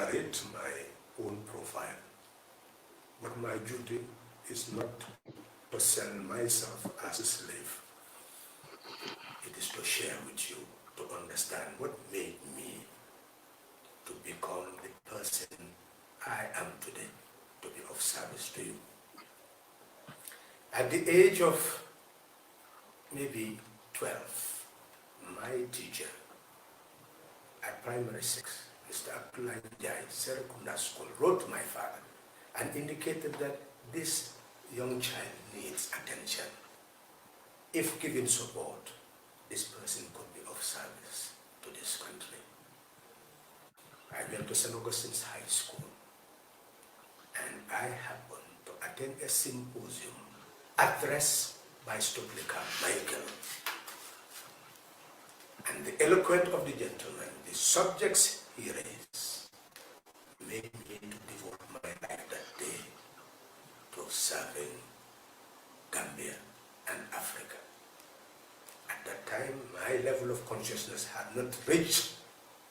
narrate my own profile. But my duty is not to sell myself as a slave. It is to share with you, to understand what made me to become the person I am today, to be of service to you. At the age of maybe 12, my teacher at primary 6, Mr. Abdullah Jai, Serekunda School, wrote to my father and indicated that this young child needs attention. If given support, this person could be of service to this country. I went to St. Augustine's High School and I happened to attend a symposium addressed by Stuplica Michael. And the eloquence of the gentleman, the subjects he raised, made me to devote my life that day to serving Gambia and Africa. At that time, my level of consciousness had not reached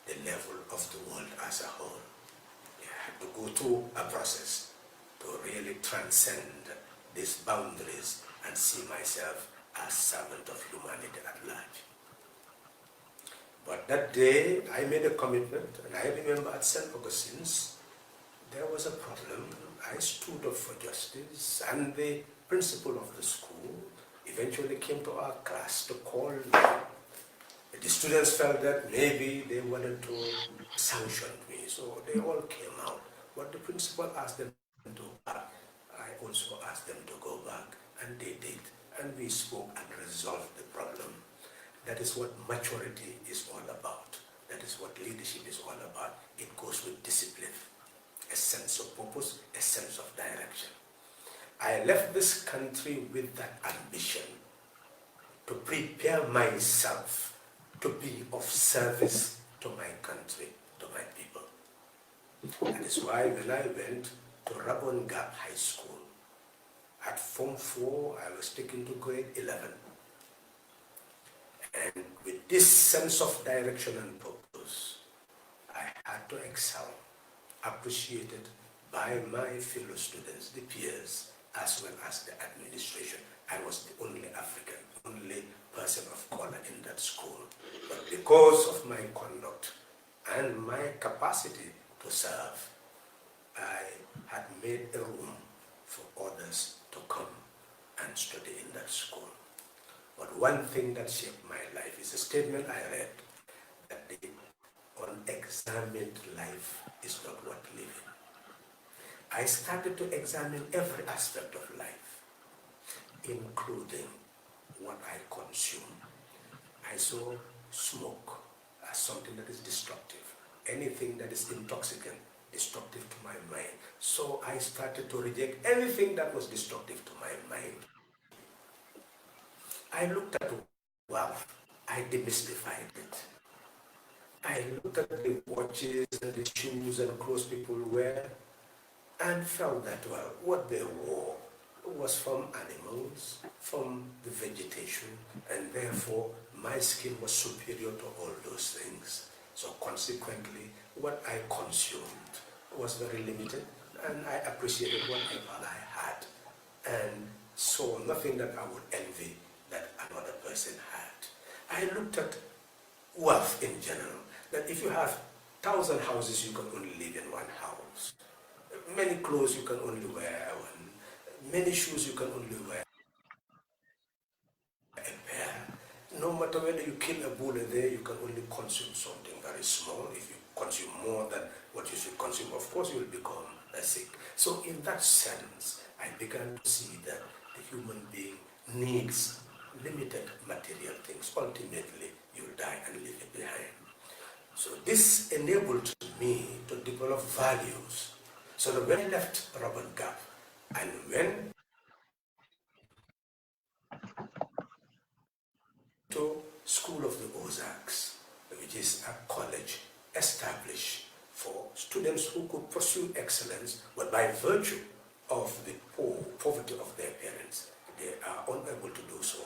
the level of the world as a whole. I had to go through a process to really transcend these boundaries and see myself as servant of humanity at large. But that day, I made a commitment, and I remember at St. Augustine's, there was a problem. I stood up for justice, and the principal of the school eventually came to our class to call me. The students felt that maybe they wanted to sanction me, so they all came out. But the principal asked them to go back. I also asked them to go back, and they did. And we spoke and resolved the problem. That is what maturity is all about. That is what leadership is all about. It goes with discipline, a sense of purpose, a sense of direction. I left this country with that ambition to prepare myself to be of service to my country, to my people. That is why when I went to Rabon Gap High School, at Form 4, I was taken to grade 11. And with this sense of direction and purpose, I had to excel, appreciated by my fellow students, the peers, as well as the administration. I was the only African, only person of color in that school. But because of my conduct and my capacity to serve, I had made a room for others to come and study in that school. But one thing that shaped my life is a statement I read, that the unexamined life is not worth living. I started to examine every aspect of life, including what I consume. I saw smoke as something that is destructive, anything that is intoxicant, destructive to my mind. So I started to reject anything that was destructive to my mind. I looked at wealth, I demystified it. I looked at the watches and the shoes and clothes people wear and felt that, well, what they wore was from animals, from the vegetation, and therefore my skin was superior to all those things. So consequently, what I consumed was very limited, and I appreciated whatever I had, and saw nothing that I would envy that another person had. I looked at wealth in general, that if you have 1,000 houses, you can only live in one house. Many clothes you can only wear one. Many shoes you can only wear a pair. No matter whether you kill a bull a day, you can only consume something very small. If you consume more than what you should consume, of course you will become sick. So in that sense, I began to see that the human being needs limited material things. Ultimately, you'll die and leave it behind. So this enabled me to develop values. So that when I left Robert Gap and went to School of the Ozarks, which is a college established for students who could pursue excellence, but by virtue of the poverty of their parents, they are unable to do so.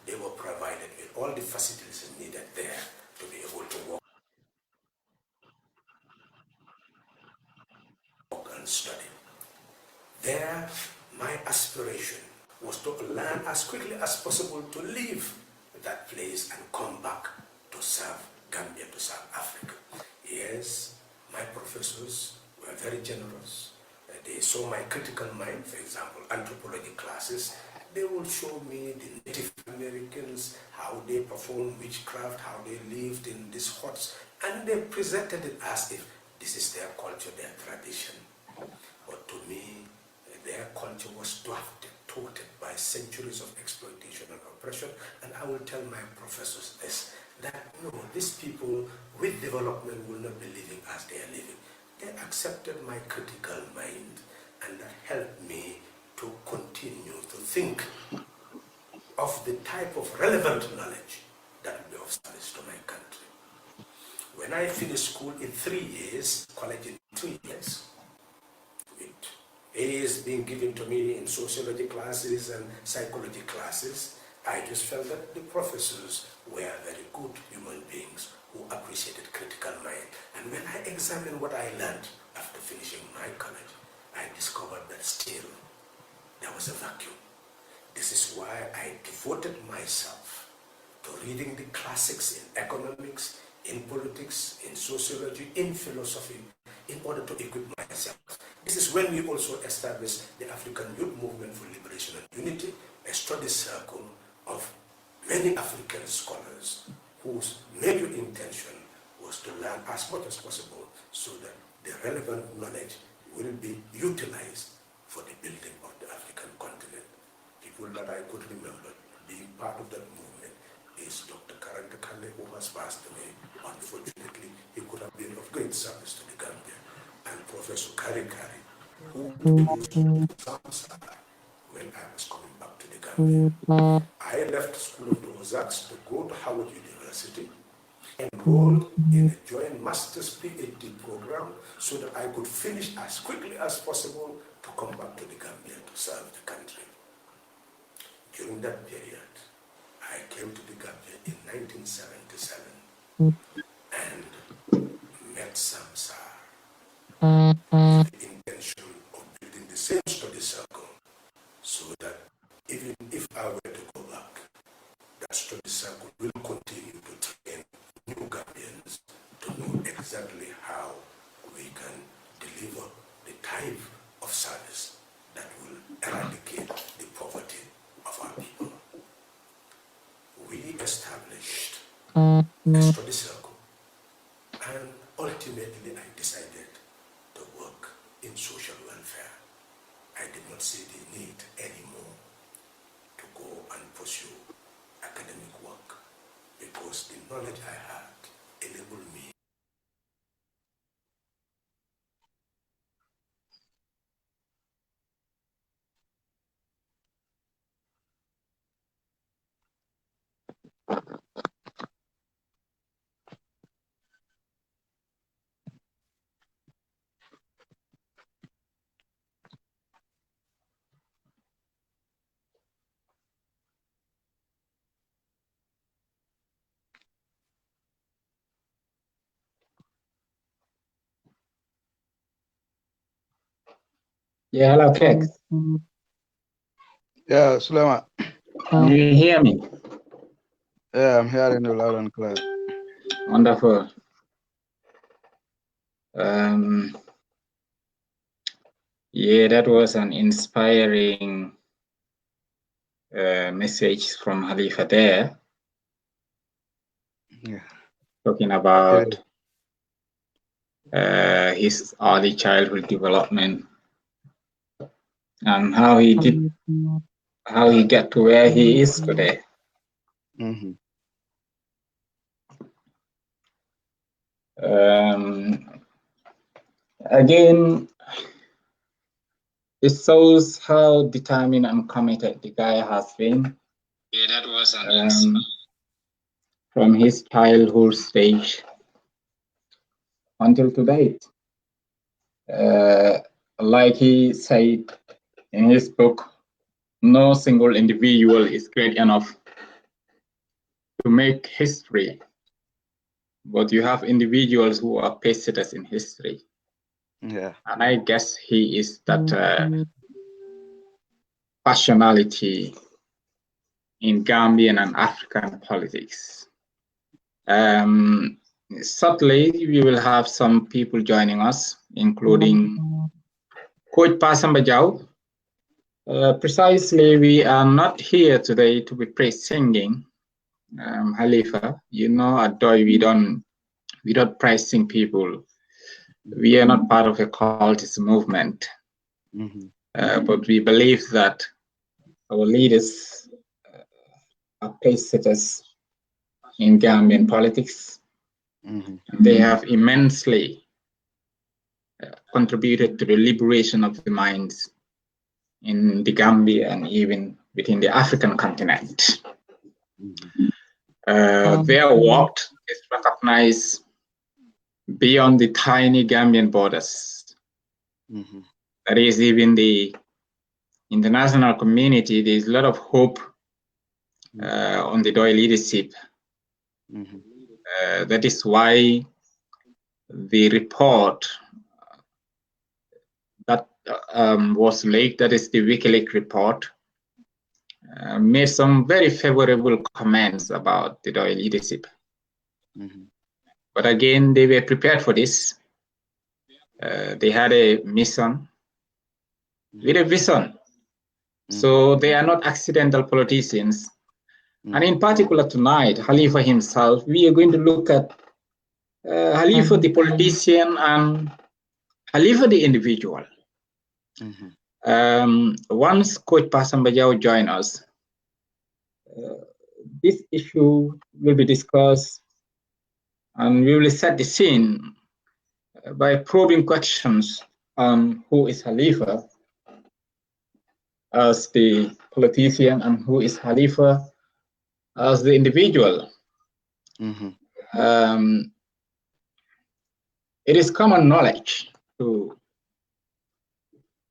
They were provided with all the facilities needed there to be able to work. and study. There, my aspiration was to learn as quickly as possible to leave that place and come back to serve Gambia, to serve Africa. Yes, my professors were very generous. They saw my critical mind, for example, anthropology classes. They will show me the Native Americans, how they performed witchcraft, how they lived in these huts, and they presented it as if this is their culture, their tradition. But to me, their culture was thwarted by centuries of exploitation and oppression, and I will tell my professors this, that no, these people with development will not be living as they are living. They accepted my critical mind, and that helped me to continue to think of the type of relevant knowledge that will be of service to my country. When I finished school in 3 years, college in 2 years, with A's being given to me in sociology classes and psychology classes, I just felt that the professors were very good human beings who appreciated critical mind. And when I examined what I learned after finishing my college, I discovered that still there was a vacuum. This is why I devoted myself to reading the classics in economics, in politics, in sociology, in philosophy, in order to equip myself. This is when we also established the African Youth Movement for Liberation and Unity, a study circle of many African scholars whose major intention was to learn as much as possible so that the relevant knowledge will be utilized for the building of the African continent. People that I could remember being part of that movement is Dr. Karanga Kane, who has passed away. Unfortunately, he could have been of great service to the Gambia, and Professor Kari Kari, who introduced Samsara when I was coming back to the Gambia. I left School of the Ozarks to go to Howard University, enrolled in a joint master's PhD program so that I could finish as quickly as possible to come back to the Gambia to serve the country. During that period, I came to the Gambia in 1977 and met Samsar with the intention of building the same study circle so that even if I were to go back, that study circle will continue to train new Gambians to know exactly how we can deliver the type of service that will eradicate the poverty of our people. We established a study circle, and ultimately I decided to work in social welfare. I did not see the need anymore to go and pursue academic work because the knowledge I had enabled me. Yeah, hello, Kex. Yeah, Sulaiman. Do you hear me? Yeah, I'm hearing you loud and clear. Wonderful. Yeah, that was an inspiring message from Halifa there, talking about his early childhood development and how he got to where he is today. Mm-hmm. Again, it shows how determined and committed the guy has been. Yeah, that was from his childhood stage until today. Like he said in his book, no single individual is great enough to make history, but you have individuals who are precedents in history. Yeah. And I guess he is that personality in Gambian and African politics. Certainly, we will have some people joining us, including Coach Pasambajau. Precisely, we are not here today to be praise singing. Halifa, you know, at DOI we don't praise sing people. We are not part of a cultist movement, but we believe that our leaders are pace setters in Gambian politics. They have immensely contributed to the liberation of the minds in the Gambia and even within the African continent. Their work is recognized beyond the tiny Gambian borders. That is, even the international community, there is a lot of hope on the DOI leadership. That is why the report that was leaked, that is the WikiLeaks report, made some very favorable comments about the DOI leadership. But again, they were prepared for this. They had a mission with a vision. So they are not accidental politicians. And in particular tonight, Halifa himself, we are going to look at Halifa the politician and Halifa the individual. Once Coach Pasambajau joins us, this issue will be discussed and we will set the scene by probing questions on who is Halifa as the politician and who is Halifa as the individual. It is common knowledge to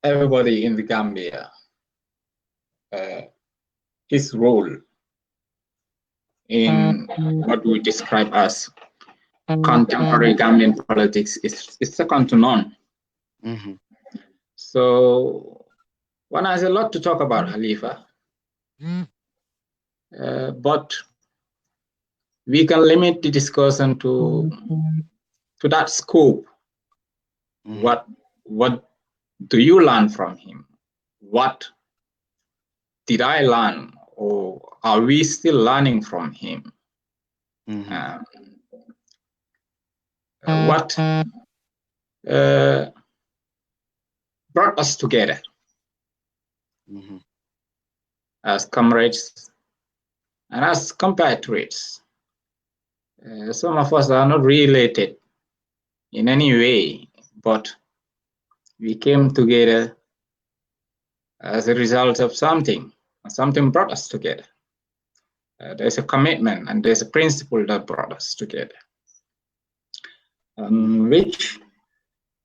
everybody in the Gambia his role in what we describe as contemporary Gambian politics is second to none. So one has a lot to talk about Halifa, but we can limit the discussion to that scope. What do you learn from him? What did I learn, or are we still learning from him? What brought us together as comrades and as compatriots? Some of us are not related in any way, but we came together as a result of something. Something brought us together. There's a commitment and there's a principle that brought us together, which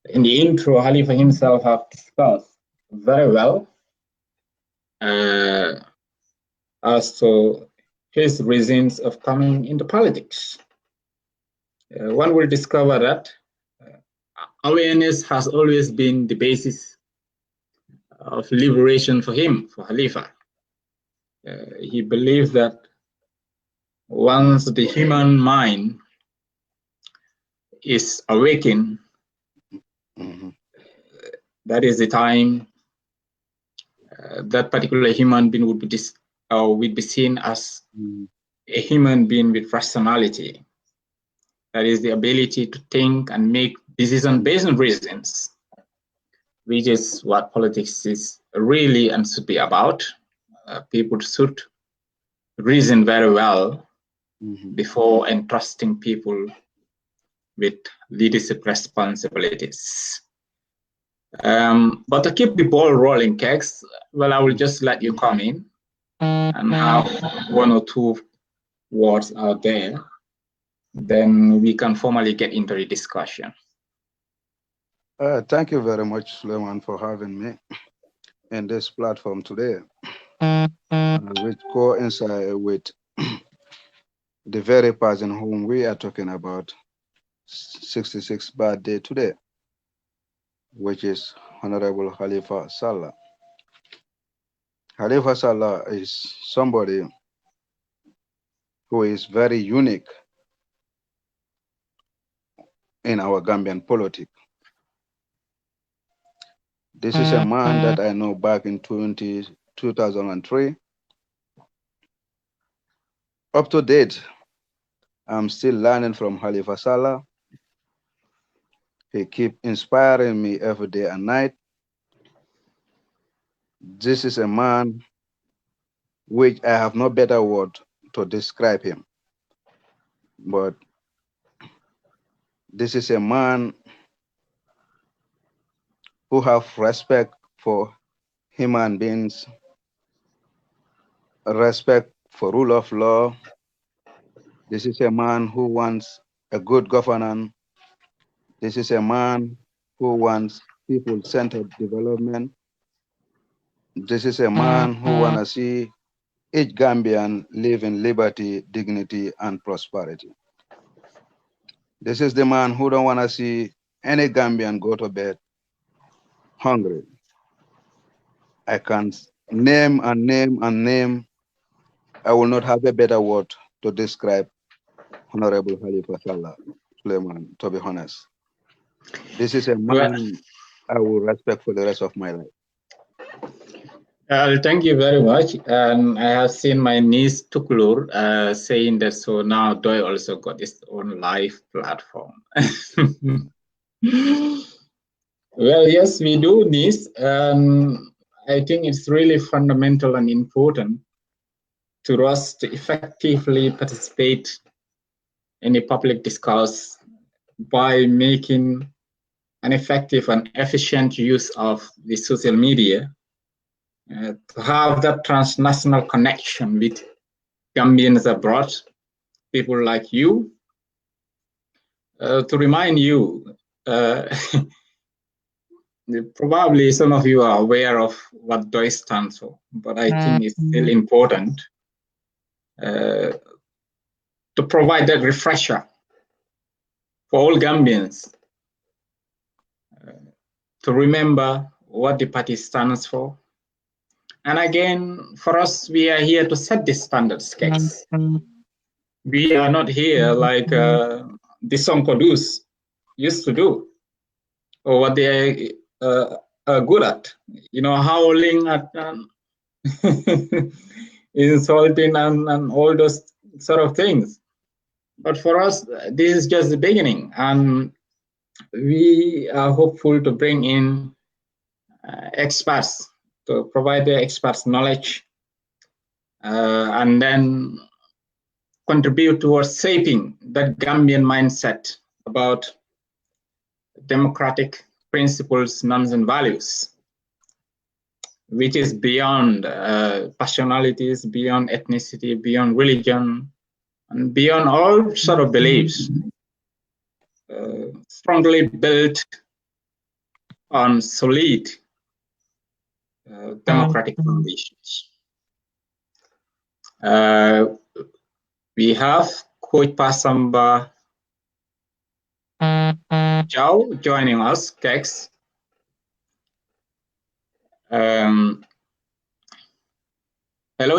in the intro Halifa himself have discussed very well as to his reasons of coming into politics. One will discover that awareness has always been the basis of liberation for him, for Halifa. He believed that once the human mind is awakened, that is the time that particular human being would be seen as a human being with rationality. That is the ability to think and make decisions based on reasons, which is what politics is really and should be about. People should reason very well before entrusting people with leadership responsibilities. But to keep the ball rolling, Kex, well, I will just let you come in and have one or two words out there. Then we can formally get into the discussion. Thank you very much, Suleiman, for having me in this platform today, which coincide with the very person whom we are talking about, 66th birthday today. which is Honorable Halifa Sallah. Halifa Sallah is somebody who is very unique in our Gambian politics. This is a man that I know back in 2003. Up to date, I'm still learning from Halifa Sallah. He keeps inspiring me every day and night. This is a man which I have no better word to describe him. But this is a man who have respect for human beings, respect for rule of law. This is a man who wants a good governance. This is a man who wants people-centered development. This is a man who wants to see each Gambian live in liberty, dignity, and prosperity. This is the man who don't want to see any Gambian go to bed hungry. I can name and name and name. I will not have a better word to describe Honorable Halifa Sallah Suleiman, to be honest. This is a man I will respect for the rest of my life. Thank you very much. And I have seen my niece Tukulur saying that so now Doi also got his own live platform. Well, yes, we do this. I think it's really fundamental and important to us to effectively participate in the public discourse by making an effective and efficient use of the social media, to have that transnational connection with Gambians abroad, people like you, to remind you, probably some of you are aware of what DOI stands for, but I think it's still important to provide that refresher for all Gambians to remember what the party stands for. And again, for us, we are here to set the standards case. We are not here like the Sonkodus used to do, or what they are good at, howling at insulting and all those sort of things. But for us, this is just the beginning, and we are hopeful to bring in experts to provide the experts' knowledge and then contribute towards shaping that Gambian mindset about democratic principles, norms, and values, which is beyond personalities, beyond ethnicity, beyond religion, and beyond all sort of beliefs, strongly built on solid democratic foundations. We have Coach Pasamba Chow joining us, Kex. Hello,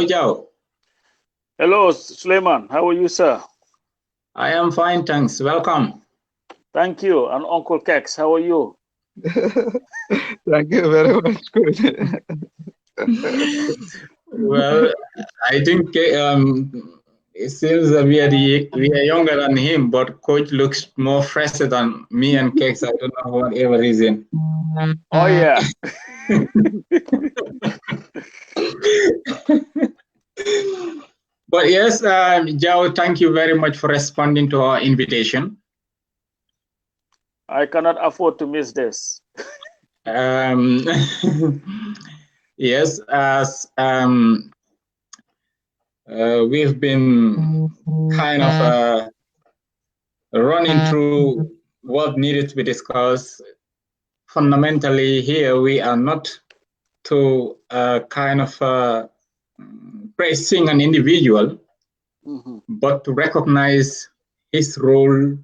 Joe. Hello, Suleiman. How are you, sir? I am fine, thanks. Welcome. Thank you. And Uncle Kex, how are you? Thank you very much, Coach. Well, I think it seems that we are younger than him, but Coach looks more fresher than me and Kex. I don't know whatever reason. Oh, yeah. But yes, Joe, thank you very much for responding to our invitation. I cannot afford to miss this. Yes, as we've been kind of running through what needed to be discussed. Fundamentally, here we are not to kind of praising an individual, but to recognize his role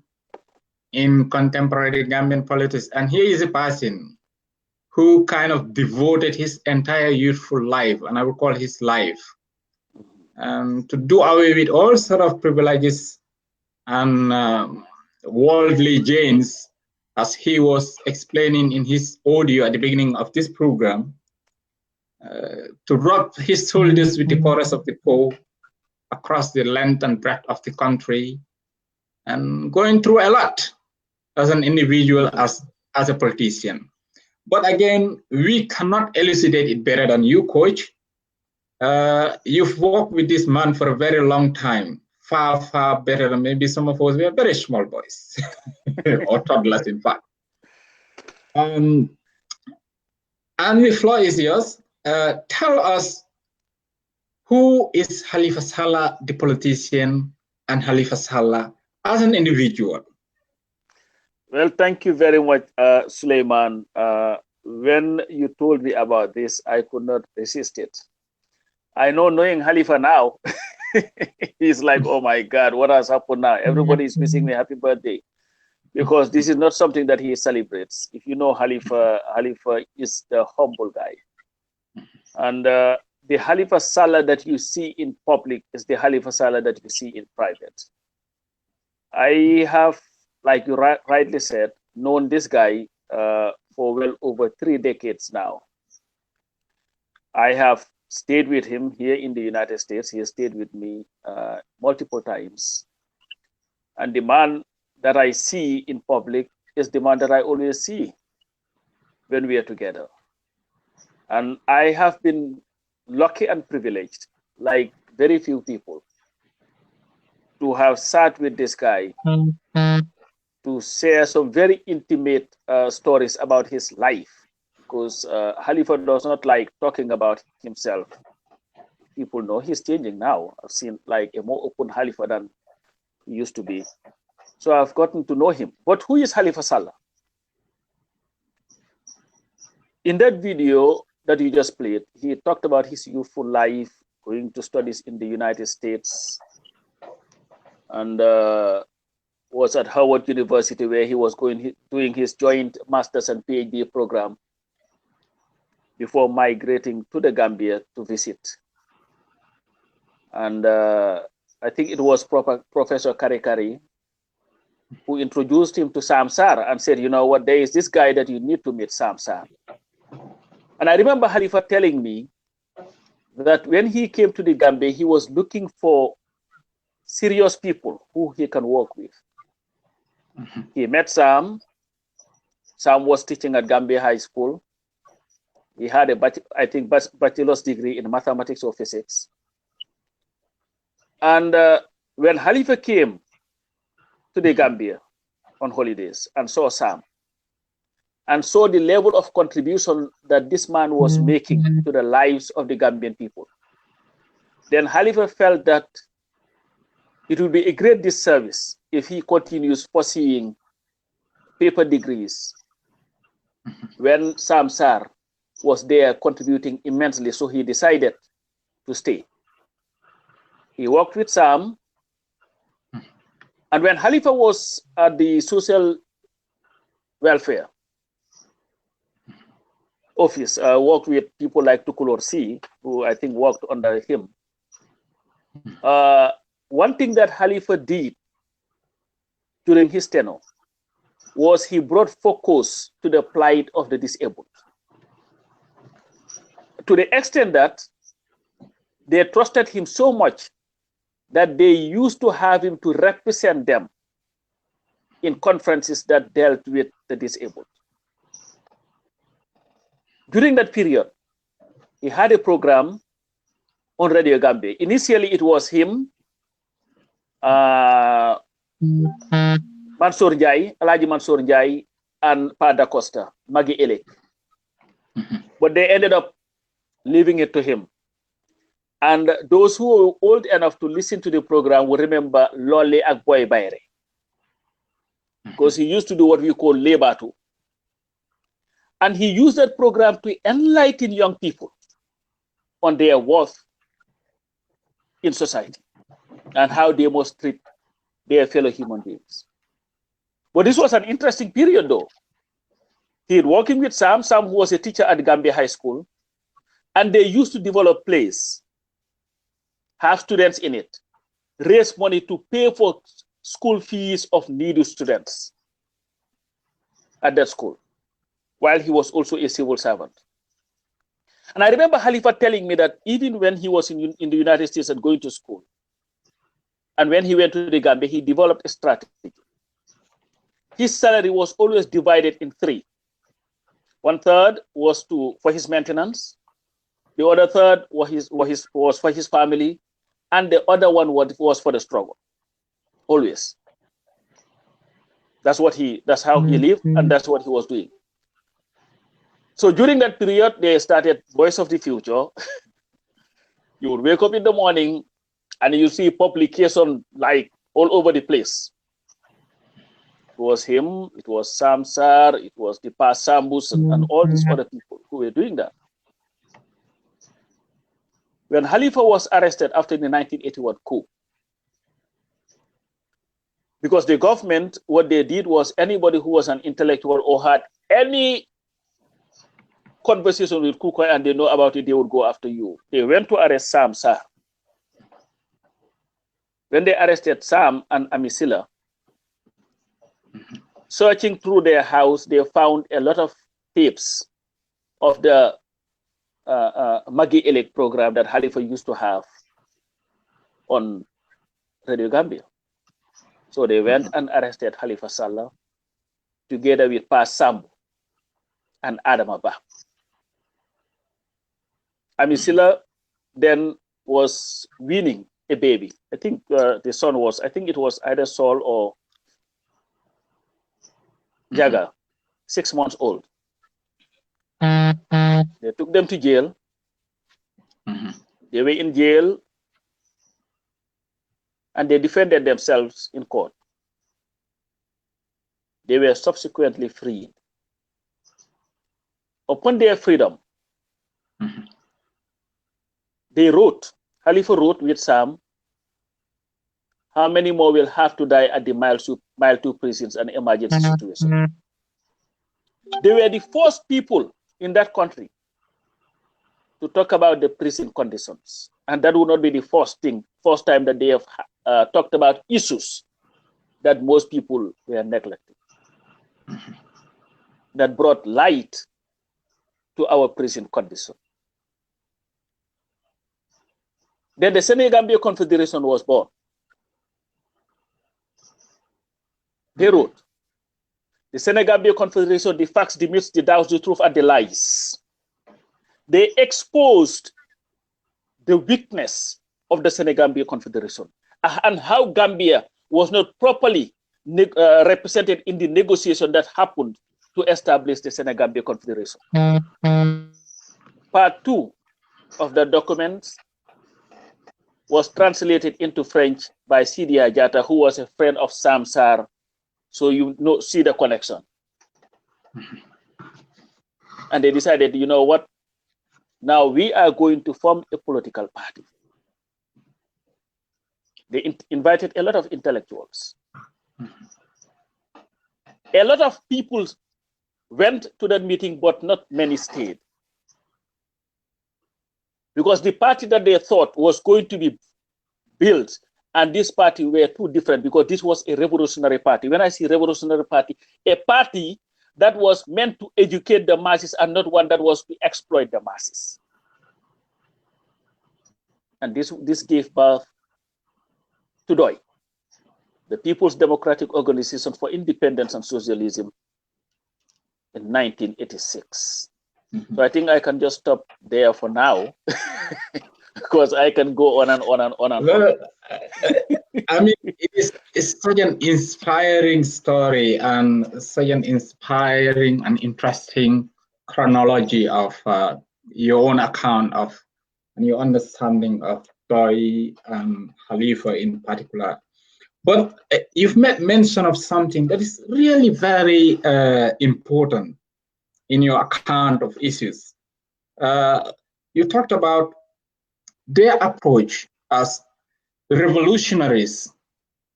in contemporary Gambian politics. And here is a person who kind of devoted his entire youthful life, and I would call his life, to do away with all sort of privileges and worldly gains, as he was explaining in his audio at the beginning of this program, to rub his shoulders with the poorest of the poor across the length and breadth of the country, and going through a lot as an individual, as a politician. But again, we cannot elucidate it better than you, Coach. You've worked with this man for a very long time, far, far better than maybe some of us. We are very small boys, or toddlers, in fact. And the floor is yours. Tell us, who is Halifa Sallah, the politician, and Halifa Sallah as an individual? Well, thank you very much, Suleiman. When you told me about this, I could not resist it. I know, knowing Halifa now, he's like, oh my God, what has happened now? Everybody is wishing me happy birthday, because this is not something that he celebrates. If you know Halifa, Halifa is the humble guy. And the Halifa Sallah that you see in public is the Halifa Sallah that you see in private. I have, like you rightly said, known this guy for well over 3 decades now. I have stayed with him here in the United States. He has stayed with me multiple times. And the man that I see in public is the man that I always see when we are together. And I have been lucky and privileged, like very few people, to have sat with this guy to share some very intimate stories about his life, because Halifa does not like talking about himself. People know he's changing now. I've seen like a more open Halifa than he used to be. So I've gotten to know him. But who is Halifa Sallah? In that video that you just played, he talked about his youthful life, going to studies in the United States, and was at Howard University, where he was doing his joint master's and PhD program before migrating to the Gambia to visit. And I think it was Professor Karikari who introduced him to Sam Sarr and said, you know what, there is this guy that you need to meet, Sam Sarr. And I remember Halifa telling me that when he came to the Gambia, he was looking for serious people who he can work with. He met Sam. Sam was teaching at Gambia High School. He had a, I think, bachelor's degree in mathematics or physics. And when Halifa came to the Gambia on holidays and saw Sam, and saw the level of contribution that this man was making to the lives of the Gambian people, then Halifa felt that it would be a great disservice if he continues pursuing paper degrees when Sam Sarr was there contributing immensely. So he decided to stay. He worked with Sam. And when Halifa was at the social welfare office, worked with people like Tukulor C, who I think worked under him. One thing that Halifa did during his tenure was he brought focus to the plight of the disabled, to the extent that they trusted him so much that they used to have him to represent them in conferences that dealt with the disabled. During that period, he had a program on Radio Gambia. Initially, it was him, Mansour Njai, Alaji Mansour Njai, and Pa Da Costa, Maggie Elek. But they ended up leaving it to him. And those who were old enough to listen to the program will remember Lole Akboy Bayre, because he used to do what we call Lebatu. And he used that program to enlighten young people on their worth in society and how they must treat their fellow human beings. But this was an interesting period, though, He had working with Sam, who was a teacher at Gambia High School, and they used to develop plays, have students in it, raise money to pay for school fees of needy students at that school, while he was also a civil servant. And I remember Halifa telling me that even when he was in the United States and going to school, and when he went to the Gambia, he developed a strategy. His salary was always divided in three. 1/3 was for his maintenance, the other third was for his family, and the other one was for the struggle. Always. That's how he lived, and that's what he was doing. So during that period, they started Voice of the Future. You would wake up in the morning and you see publication like all over the place. It was him, it was Samsar, it was the past Sambus, and all these other people who were doing that. When Halifa was arrested after the 1981 coup, because the government, what they did was anybody who was an intellectual or had any conversation with Kukoy and they know about it, they would go after you. They went to arrest Sam Sarr. When they arrested Sam and Amisila, searching through their house, they found a lot of tapes of the Magi Elect program that Halifa used to have on Radio Gambia. So they went and arrested Halifa Sallah together with Pa Sambu and Adam Abba. Amisila then was weaning a baby. I think the son was, I think it was either Saul or Jaga, 6 months old. They took them to jail. They were in jail and they defended themselves in court. They were subsequently freed. Upon their freedom, they wrote, Halifa wrote with Sam, how many more will have to die at the mile 2 prisons and emergency situation. They were the first people in that country to talk about the prison conditions. And that would not be the first time that they have talked about issues that most people were neglecting. That brought light to our prison condition. Then the Senegambia Confederation was born. They wrote, the Senegambia Confederation, the facts, the myths, the doubts, the truth, and the lies. They exposed the weakness of the Senegambia Confederation and how Gambia was not properly represented in the negotiation that happened to establish the Senegambia Confederation. Part 2 of the documents was translated into French by Sidi Ajata, who was a friend of Sam Sarr. So you see the connection. And they decided, you know what? Now we are going to form a political party. They invited a lot of intellectuals. A lot of people went to that meeting, but not many stayed. Because the party that they thought was going to be built and this party were too different, because this was a revolutionary party. When I say revolutionary party, a party that was meant to educate the masses and not one that was to exploit the masses. And this gave birth to DOI, the People's Democratic Organization for Independence and Socialism, in 1986. So I think I can just stop there for now, because I can go on and on and on and on. I mean, it's such an inspiring story and such an inspiring and interesting chronology of your own account of and your understanding of Doi and Halifa in particular. But you've made mention of something that is really very important in your account of issues. You talked about their approach as revolutionaries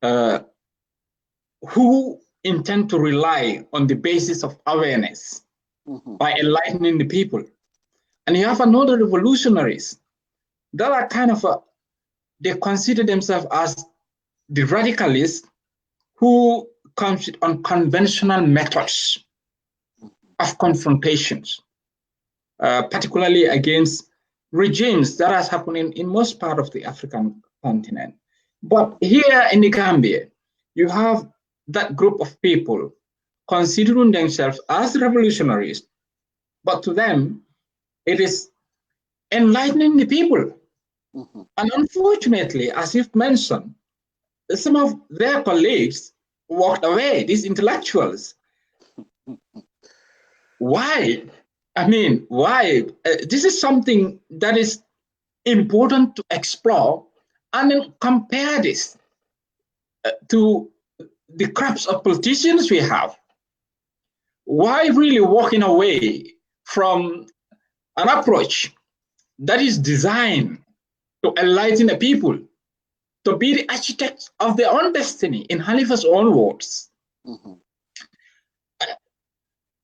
who intend to rely on the basis of awareness by enlightening the people. And you have another revolutionaries that are kind of, they consider themselves as the radicalists who comes with unconventional methods of confrontations, particularly against regimes that has happening in most part of the African continent. But here in the Gambia, you have that group of people considering themselves as revolutionaries, but to them, it is enlightening the people. And unfortunately, as you've mentioned, some of their colleagues walked away, these intellectuals. Why? I mean, why? This is something that is important to explore and then compare this to the crops of politicians we have. Why really walking away from an approach that is designed to enlighten the people, to be the architects of their own destiny, in Halifa's own words?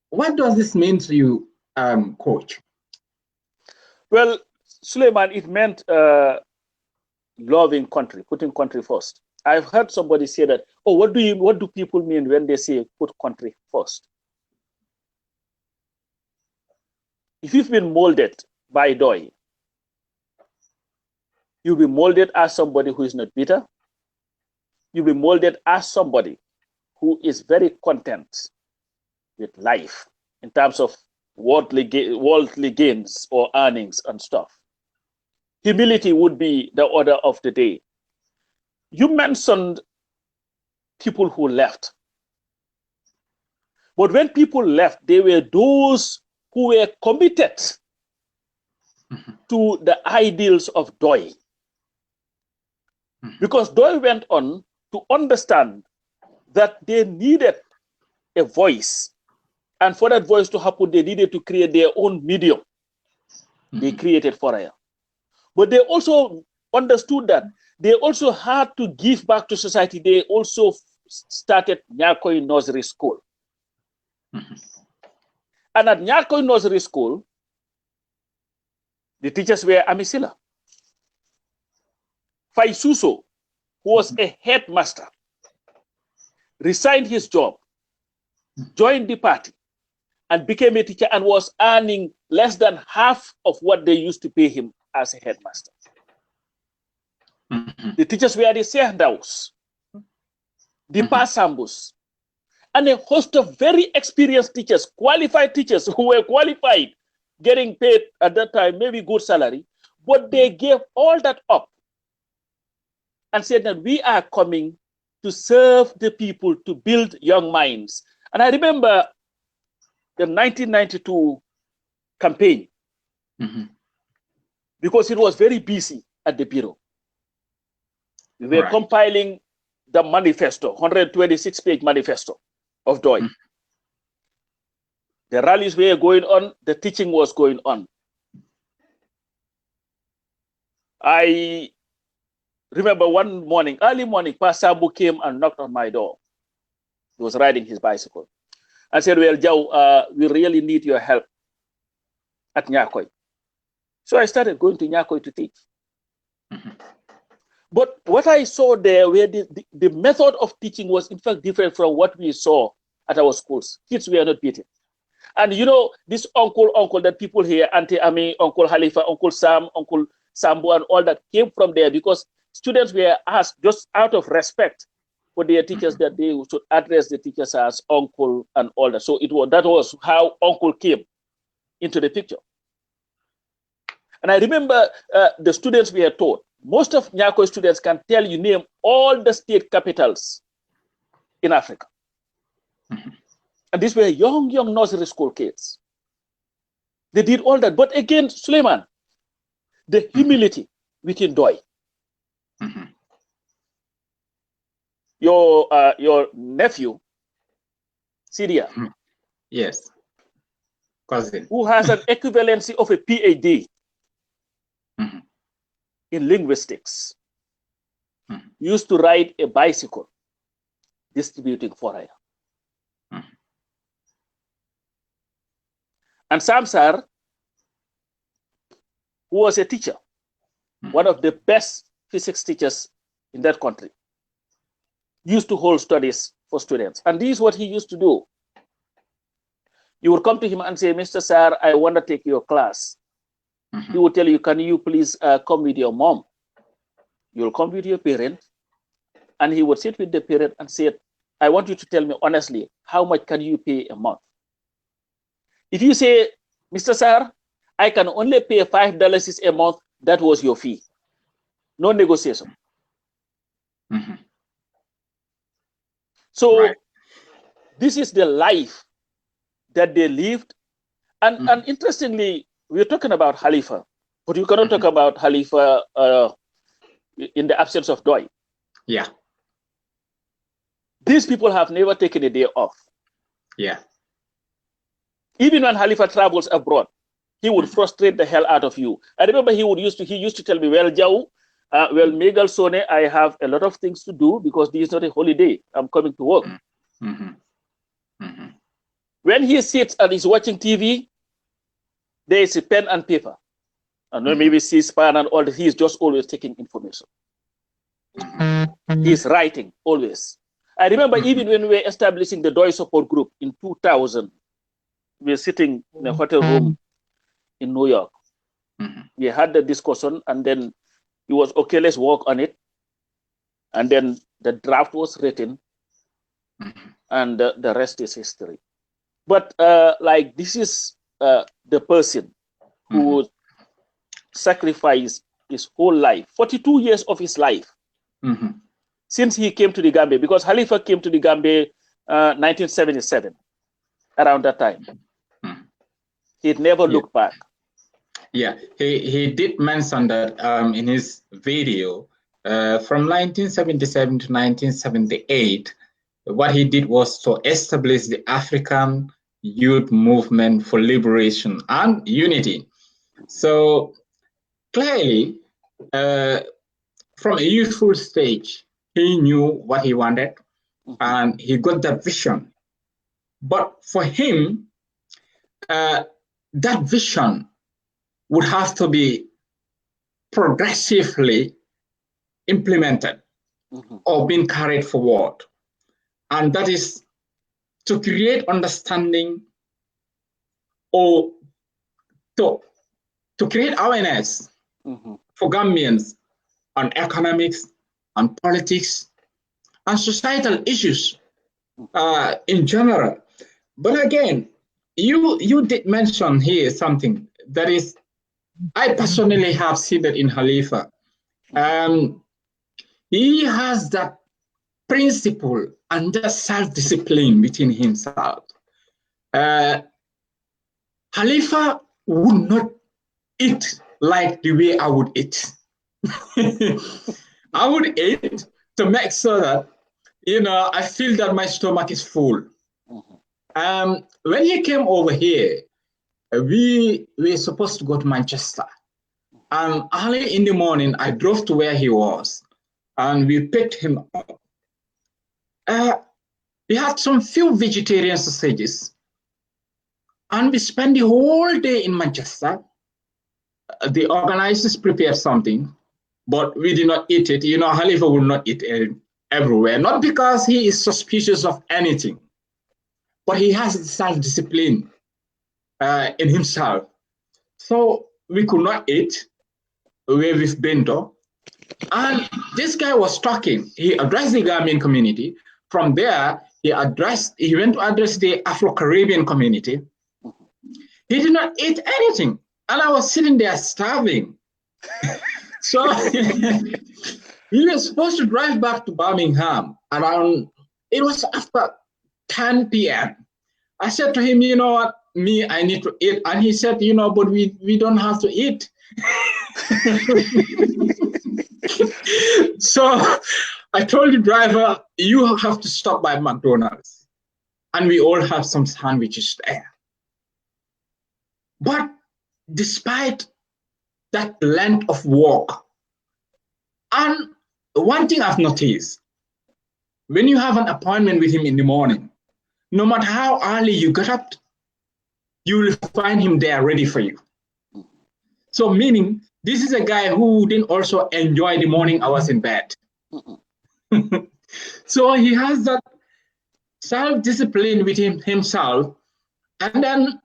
What does this mean to you, Coach? Well, Suleiman, it meant loving country, putting country first. I've heard somebody say that, oh, what do people mean when they say put country first? If you've been molded by Doi, you'll be molded as somebody who is not bitter. You'll be molded as somebody who is very content with life in terms of worldly gains or earnings and stuff. Humility would be the order of the day. You mentioned people who left. But when people left, they were those who were committed to the ideals of Doi. Because Doi went on to understand that they needed a voice. And for that voice to happen, they needed to create their own medium. They created Foraya. But they also understood that they also had to give back to society. They also started Nyakoi Nursery School. And at Nyakoi Nursery School, the teachers were Amisila. Faisuso, who was a headmaster, resigned his job, joined the party, and became a teacher and was earning less than half of what they used to pay him as a headmaster. The teachers were the Sehandaus, the Pasambus, and a host of very experienced teachers, qualified teachers who were qualified, getting paid at that time, maybe good salary, but they gave all that up and said that we are coming to serve the people, to build young minds. And I remember the 1992 campaign, because it was very busy at the Bureau. We were compiling the manifesto, 126-page manifesto of Doi. The rallies were going on, the teaching was going on. I remember one morning, early morning, Pastor Sabu came and knocked on my door. He was riding his bicycle. I said, well, Joe, we really need your help at Nyakoi. So I started going to Nyakoi to teach. But what I saw there, where the method of teaching was in fact different from what we saw at our schools. Kids were not beaten. And you know, this uncle that people hear, Auntie Ami, Uncle Halifa, Uncle Sam, Uncle Sambo, and all that came from there because students were asked just out of respect for their teachers that they should address the teachers as uncle and all that. So that was how uncle came into the picture. And I remember the students we had taught, most of Nyakoi students can tell you, name all the state capitals in Africa. And these were young nursery school kids. They did all that. But again, Suleiman, the humility within Doi. Your nephew, Syria. Yes. Cousin. Who has an equivalency of a PhD in linguistics, used to ride a bicycle distributing Foraya. And Samsar, who was a teacher, one of the best physics teachers in that country, used to hold studies for students. And this is what he used to do. You would come to him and say, Mr. Sir, I want to take your class. He would tell you, can you please come with your mom? You'll come with your parent. And he would sit with the parent and say, I want you to tell me honestly, how much can you pay a month? If you say, Mr. Sir, I can only pay $5 a month, that was your fee. No negotiation. So this is the life that they lived. And, and interestingly, we're talking about Halifa, but you cannot talk about Halifa in the absence of Doi. Yeah. These people have never taken a day off. Yeah. Even when Halifa travels abroad, he would frustrate the hell out of you. I remember he used to tell me, well, Jau, well, Megal Sone, I have a lot of things to do because this is not a holiday. I'm coming to work. When he sits and is watching TV, there is a pen and paper. And when maybe C-SPAN and all that, he's just always taking information. He's writing, always. I remember even when we were establishing the DOI support group in 2000, we were sitting in a hotel room in New York. We had the discussion, and then it was, okay, let's work on it. And then the draft was written, and the rest is history. But like, this is the person who sacrificed his whole life, 42 years of his life, since he came to the Gambia, because Halifa came to the Gambia 1977, around that time. He'd never looked back. Yeah, he did mention that in his video from 1977 to 1978, what he did was to establish the African Youth Movement for Liberation and Unity. So clearly, from a youthful stage, he knew what he wanted and he got that vision. But for him, that vision would have to be progressively implemented or being carried forward. And that is to create understanding or to create awareness for Gambians on economics, on politics, and societal issues in general. But again, you did mention here something that is, I personally have seen that in Halifa. He has that principle and that self-discipline within himself. Halifa would not eat like the way I would eat. I would eat to make sure that, I feel that my stomach is full. When he came over here, we were supposed to go to Manchester. And early in the morning, I drove to where he was, and we picked him up. We had some few vegetarian sausages, and we spent the whole day in Manchester. The organizers prepared something, but we did not eat it. Halifa will not eat everywhere, not because he is suspicious of anything, but he has self-discipline in himself. So we could not eat where we've been to. And this guy was talking. He addressed the Gambian community. From there, he went to address the Afro-Caribbean community. He did not eat anything. And I was sitting there starving. So we were supposed to drive back to Birmingham around, it was after 10 p.m. I said to him, you know what, I need to eat. And he said, but we don't have to eat. So I told the driver, you have to stop by McDonald's. And we all have some sandwiches there. But despite that length of walk, and one thing I've noticed, when you have an appointment with him in the morning, no matter how early you get up, you will find him there ready for you. So meaning, this is a guy who didn't also enjoy the morning hours in bed. So he has that self-discipline within himself. And then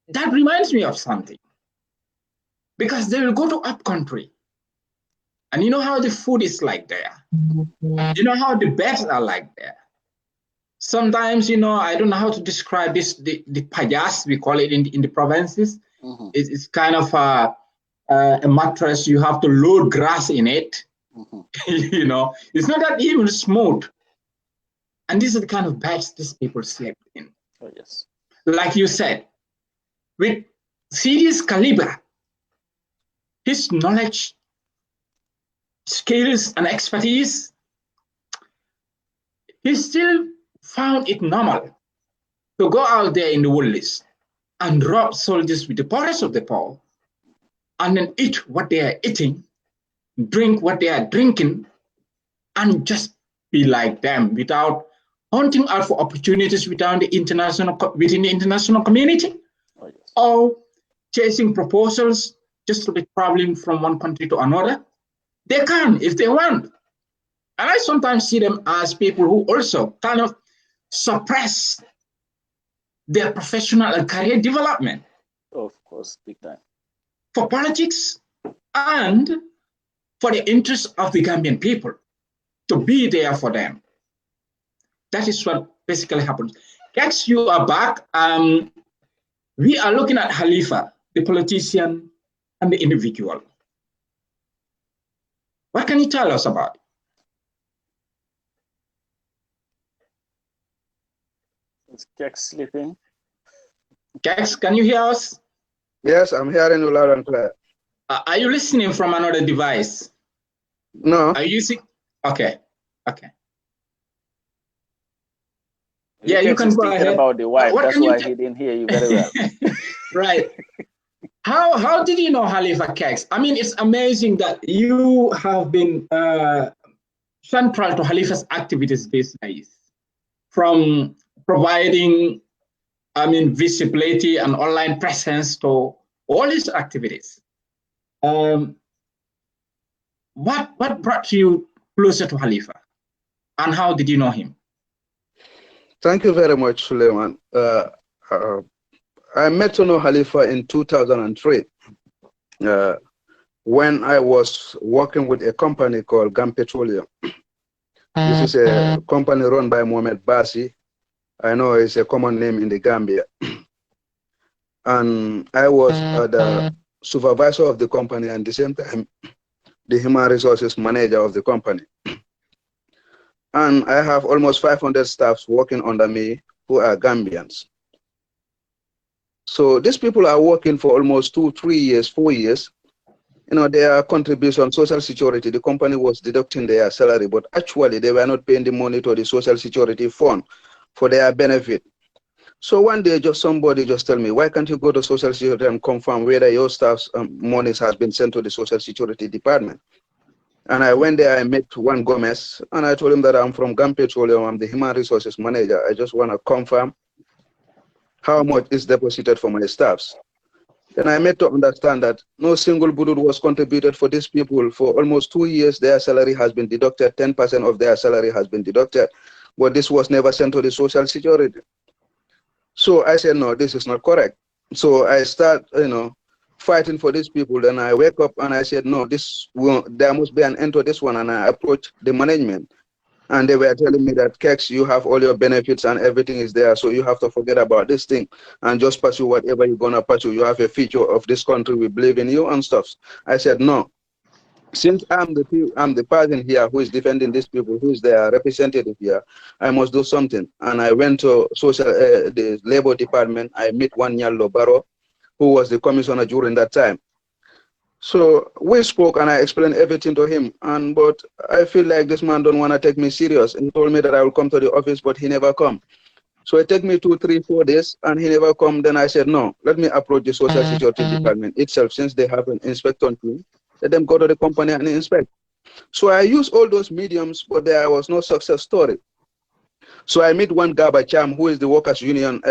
that reminds me of something. Because they will go to up country. And you know how the food is like there. You know how the beds are like there. Sometimes, you know, I don't know how to describe this, the pajas, we call it in the provinces. It's kind of a mattress, you have to load grass in it. You know, it's not that even smooth. And these are the kind of beds these people sleep in. Oh, yes. Like you said, with serious caliber, his knowledge, skills, and expertise, he still found it normal to go out there in the wilderness and rob soldiers with the poorest of the poor, and then eat what they are eating, drink what they are drinking, and just be like them without hunting out for opportunities within the international community, oh, yes. or chasing proposals just to be traveling from one country to another. They can if they want. And I sometimes see them as people who also kind of suppress their professional and career development. Of course, big time. For politics and for the interests of the Gambian people, to be there for them. That is what basically happens. Next, you are back. We are looking at Halifa, the politician and the individual. What can you tell us about it? Is Kex sleeping? Kex, can you hear us? Yes, I'm hearing you loud and clear. Are you listening from another device? No. Are you using? Okay. Okay. Yeah, you can go ahead. About the wife. That's why he didn't hear you very well. Right. How did you know Halifa Kex? I mean, it's amazing that you have been central to Halifa's activities these days, from providing, I mean, visibility and online presence to all his activities. What brought you closer to Halifa, and how did you know him? Thank you very much, Suleiman. I met to know Halifa in 2003 when I was working with a company called Gampetroleum. This is a company run by Mohamed Basi. I know it's a common name in the Gambia. And I was the supervisor of the company and at the same time, the human resources manager of the company. And I have almost 500 staffs working under me who are Gambians. So these people are working for almost 2, 3 years, 4 years. You know, their contribution, social security, the company was deducting their salary, but actually they were not paying the money to the social security fund for their benefit. So one day, somebody just tell me, why can't you go to social security and confirm whether your staff's monies has been sent to the social security department? And I went there, I met one Gomez, and I told him that I'm from Gam Petroleum, I'm the human resources manager. I just want to confirm how much is deposited for my staffs. Then I made to understand that no single budget was contributed for these people. For almost 2 years, their salary has been deducted, 10% of their salary has been deducted, but this was never sent to the social security. So I said, no, this is not correct. So I start, fighting for these people. Then I wake up and I said, no, there must be an end to this one. And I approached the management. And they were telling me that, Kex, you have all your benefits and everything is there. So you have to forget about this thing and just pursue whatever you're going to pursue. You have a future of this country. We believe in you and stuff. I said, no. Since I'm the person here who is defending these people, who is their representative here, I must do something. And I went to the labor department. I met one Nyallo Barrow, who was the commissioner during that time. So we spoke and I explained everything to him. But I feel like this man don't want to take me serious. He told me that I will come to the office, but he never come. So it took me 2, 3, 4 days and he never come. Then I said, no, let me approach the social security department itself. Since they have an inspector team, let them go to the company and inspect. So I used all those mediums, but there was no success story. So I meet one Gaba Cham, who is the Workers' Union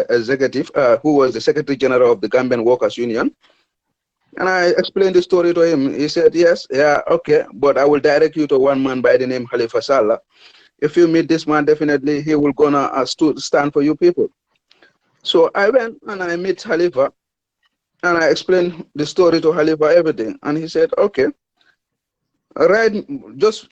executive, who was the Secretary General of the Gambian Workers' Union. And I explained the story to him. He said, yes, yeah, okay, but I will direct you to one man by the name Halifa Sallah. If you meet this man, definitely he will gonna stand for you people. So I went and I met Halifa, and I explained the story to Halifa, everything. And he said, okay, right, just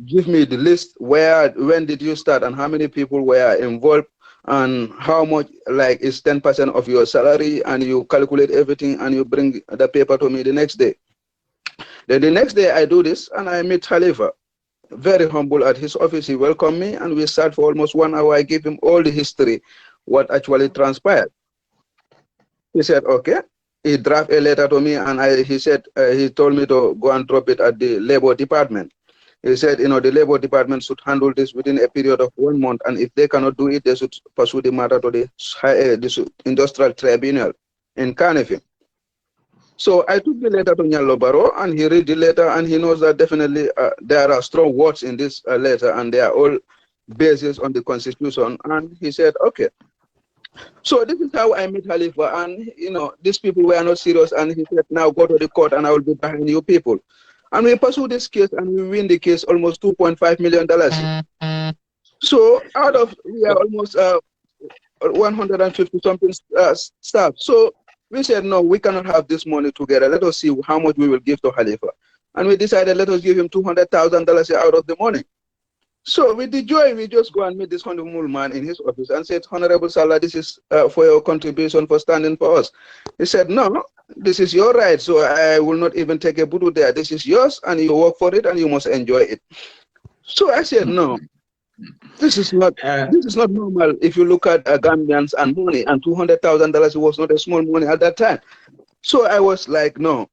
give me the list, when did you start, and how many people were involved, and how much, like, is 10% of your salary, and you calculate everything, and you bring the paper to me the next day. Then the next day I do this, and I meet Halifa, very humble at his office. He welcomed me, and we sat for almost 1 hour. I gave him all the history, what actually transpired. He said, okay. He drafted a letter to me, and he said, he told me to go and drop it at the Labor Department. He said, the Labor Department should handle this within a period of 1 month, and if they cannot do it, they should pursue the matter to the Industrial Tribunal in Carnegie. So I took the letter to Nyalo Baro, and he read the letter, and he knows that definitely there are strong words in this letter, and they are all based on the Constitution. And he said, okay. So this is how I met Halifa, and these people were not serious, and he said, now go to the court and I will be behind you people. And we pursue this case, and we win the case almost $2.5 million. So out of, we are almost 150 something staff. So we said, no, we cannot have this money together. Let us see how much we will give to Halifa. And we decided, let us give him $200,000 out of the money. So with the joy, we just go and meet this honorable man in his office and said, Honorable Sallah, this is for your contribution for standing for us. He said, no, this is your right, so I will not even take a budu there. This is yours, and you work for it, and you must enjoy it. So I said, no, this is not normal. If you look at Gambians and money, and $200,000 was not a small money at that time. So I was like, no.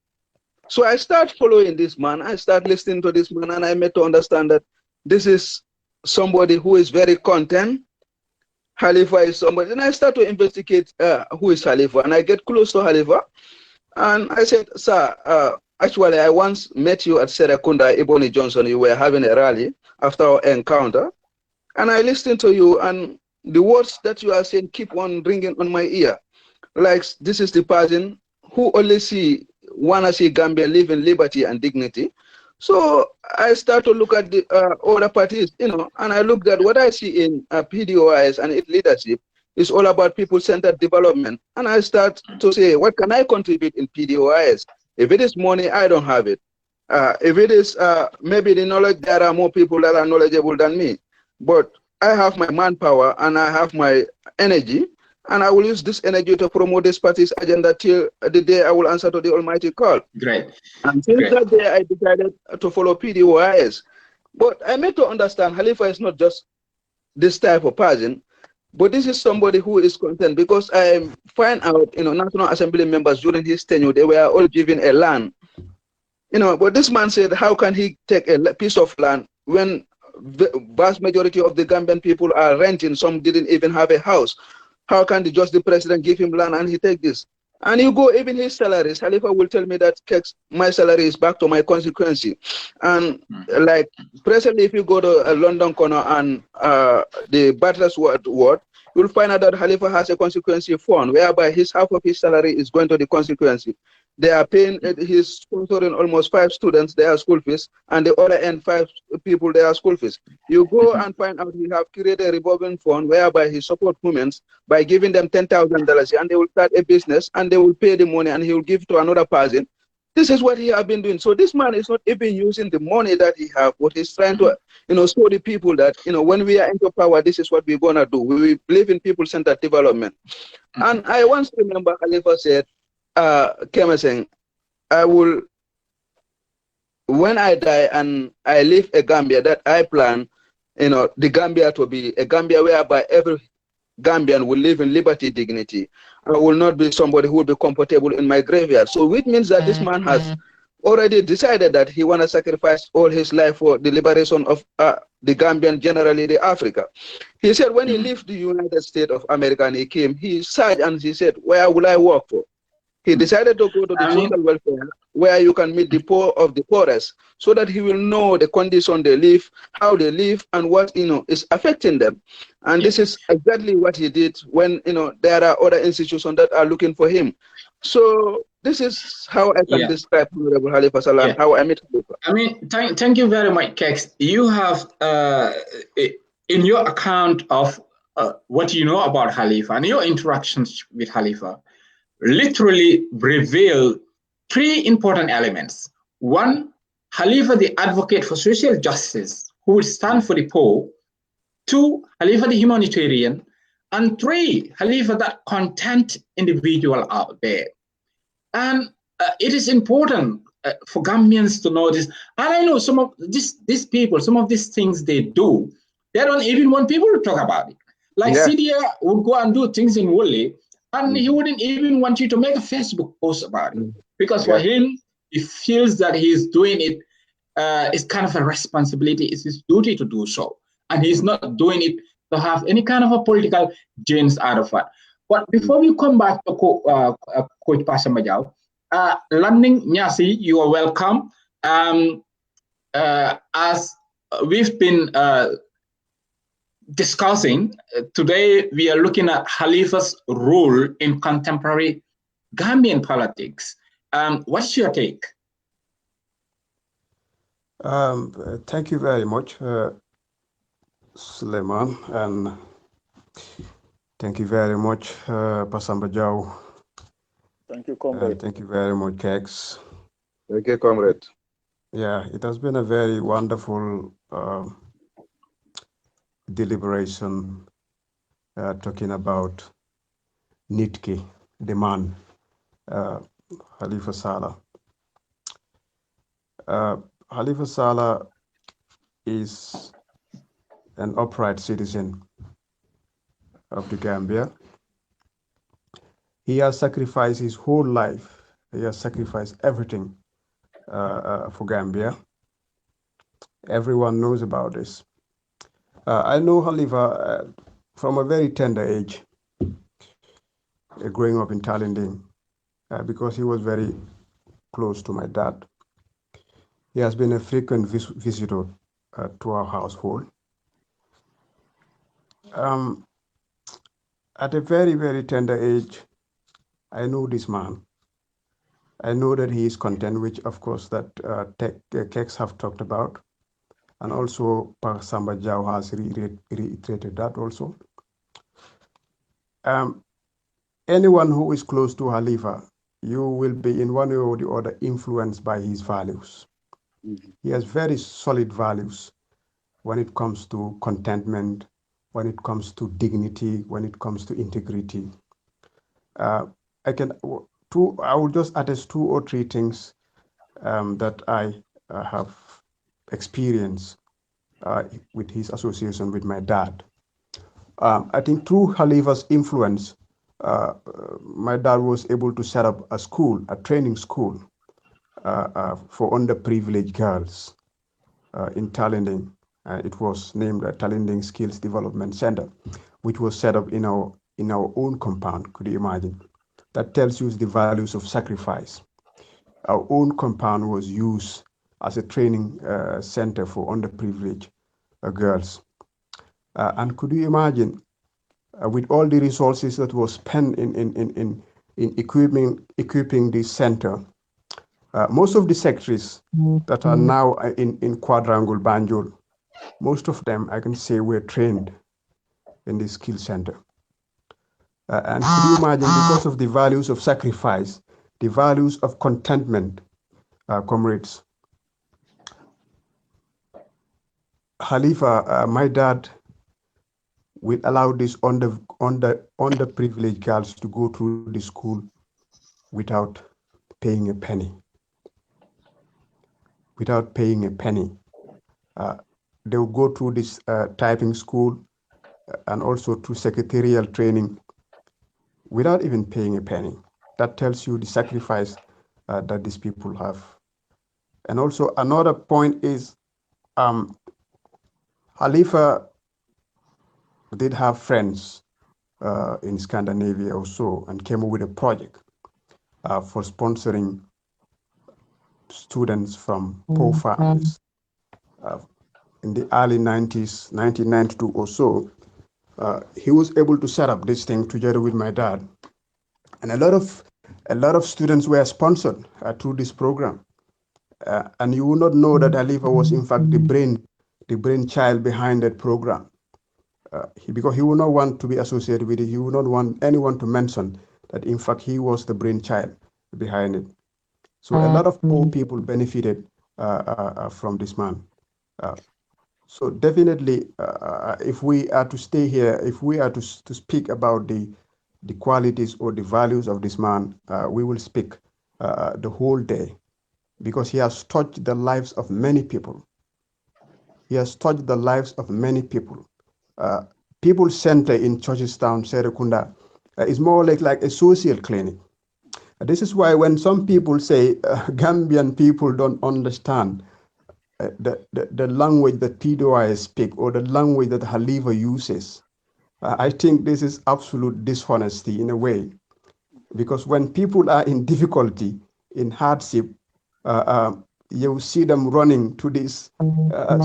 So I start following this man. I start listening to this man, and I made to understand that this is somebody who is very content. Halifa is somebody. And I start to investigate who is Halifa. And I get close to Halifa. And I said, sir, actually, I once met you at Serakunda, Ebony Johnson. You were having a rally after our encounter. And I listened to you. And the words that you are saying keep on ringing on my ear. Like, this is the person who only wanna see Gambia live in liberty and dignity. So I start to look at the other parties, and I looked at what I see in PDOIS and its leadership is all about people-centered development. And I start to say, what can I contribute in PDOIS? If it is money, I don't have it. If it is maybe the knowledge, there are more people that are knowledgeable than me. But I have my manpower and I have my energy, and I will use this energy to promote this party's agenda till the day I will answer to the almighty call. Great. And since that day, I decided to follow PDOIS. But I made to understand Halifa is not just this type of person, but this is somebody who is content, because I find out, National Assembly members during his tenure, they were all given a land. But this man said, how can he take a piece of land when the vast majority of the Gambian people are renting? Some didn't even have a house. How can the president give him land and he take this? And you go, even his salaries, Halifa will tell me that my salary is back to my constituency. And like presently, if you go to London Corner and the Butler's ward, you'll find out that Halifa has a constituency fund whereby half of his salary is going to the constituency. They are paying, he's sponsoring almost 5 students their school fees, and the other end 5 people their school fees. You go and find out he have created a revolving fund whereby he support women by giving them $10,000, and they will start a business and they will pay the money and he will give to another person. This is what he have been doing. So this man is not even using the money that he have, but he's trying to, show the people that, when we are into power, this is what we're gonna do. We believe in people-centered development. And I once remember Halifa said, Kemaseng, I will, when I die and I leave a Gambia, that I plan, the Gambia to be a Gambia whereby every Gambian will live in liberty, dignity. I will not be somebody who will be comfortable in my graveyard. So which means that this man has already decided that he want to sacrifice all his life for the liberation of the Gambian, generally the Africa. He said when he left the United States of America and he came, he sighed and he said, where will I work for? He decided to go to the social welfare where you can meet the poor of the poorest so that he will know the condition they live, how they live, and what, is affecting them. And this is exactly what he did when, there are other institutions that are looking for him. So this is how I can describe Honorable Halifa Sallah and how I met Halifa. I mean, thank you very much, Kex. You have, in your account of what you know about Halifa and your interactions with Halifa, literally reveal three important elements. One, Halifa, the advocate for social justice, who will stand for the poor. Two, Halifa, the humanitarian. And three, Halifa, that content individual out there. And it is important for Gambians to know this. And I know some of these people, some of these things they do, they don't even want people to talk about it. Like Sidia would go and do things in Woolley, and he wouldn't even want you to make a Facebook post about it. Because for him, he feels that he's doing it, it's kind of a responsibility, it's his duty to do so. And he's not doing it to have any kind of a political gains out of it. But before we come back to Coach Pasambajau, Landing Nyasi, you are welcome. As we've been discussing, today we are looking at Halifa's role in contemporary Gambian politics. What's your take? Thank you very much, Suleiman, and thank you very much, Pasambajau. Thank you, comrade. Thank you very much, Kex. Thank you, comrade. Yeah, it has been a very wonderful deliberation talking about Nitki, the man, Halifa Sallah. Halifa Sallah is an upright citizen of the Gambia. He has sacrificed his whole life. He has sacrificed everything for Gambia. Everyone knows about this. I know Halifa from a very tender age, growing up in Talinding, because he was very close to my dad. He has been a frequent visitor to our household. At a very, very tender age, I know this man. I know that he is content, which of course that Kex have talked about. And also Pasambajau has reiterated that also. Anyone who is close to Halifa, you will be in one way or the other influenced by his values. He has very solid values when it comes to contentment, when it comes to dignity, when it comes to integrity. I will just attest 2 or 3 things that I have experienced with his association with my dad. I think through Halifa's influence, my dad was able to set up a school, a training school for underprivileged girls in Talinding. It was named Talinding Skills Development Center, which was set up in our own compound. Could you imagine? That tells you the values of sacrifice. Our own compound was used as a training center for underprivileged girls. And could you imagine, with all the resources that was spent in equipping this center, most of the secretaries that are now in Quadrangle Banjul, most of them, I can say, were trained in this skill center. And could you imagine, because of the values of sacrifice, the values of contentment, comrades, Halifa, my dad, will allow these underprivileged girls to go through the school without paying a penny. Without paying a penny. They will go through this typing school and also through secretarial training without even paying a penny. That tells you the sacrifice that these people have. And also another point is Halifa did have friends in Scandinavia also and came up with a project for sponsoring students from poor families. In the early 90s, 1992 or so, he was able to set up this thing together with my dad. And a lot of students were sponsored through this program. And you will not know that Halifa was in fact the brainchild behind that program. Because he would not want to be associated with it. He would not want anyone to mention that in fact he was the brainchild behind it. So a lot of poor people benefited from this man. So definitely, if we are to stay here, if we are to speak about the qualities or the values of this man, we will speak the whole day, because he has touched the lives of many people. He has touched the lives of many people. People's Center in Churchilltown, Serekunda, is more like a social clinic. This is why when some people say Gambian people don't understand the language that PDOI speak or the language that Halifa uses, I think this is absolute dishonesty in a way. Because when people are in difficulty, in hardship, you see them running to this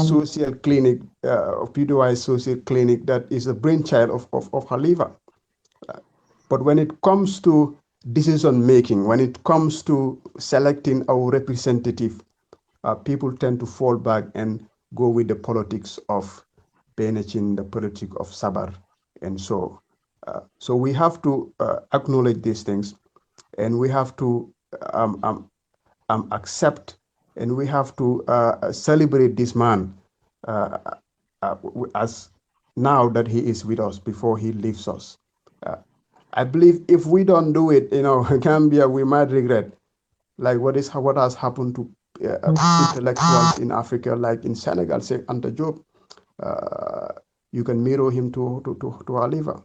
social clinic, PDOI social clinic that is a brainchild of Halifa. But when it comes to decision making, when it comes to selecting our representative, people tend to fall back and go with the politics of Benachin, the politics of Sabar, and so. So we have to acknowledge these things, and we have to accept, and we have to celebrate this man as now that he is with us before he leaves us. I believe if we don't do it, Gambia, we might regret, like what has happened to intellectuals in Africa, like in Senegal, say Anta Diop. You can mirror him to Halifa.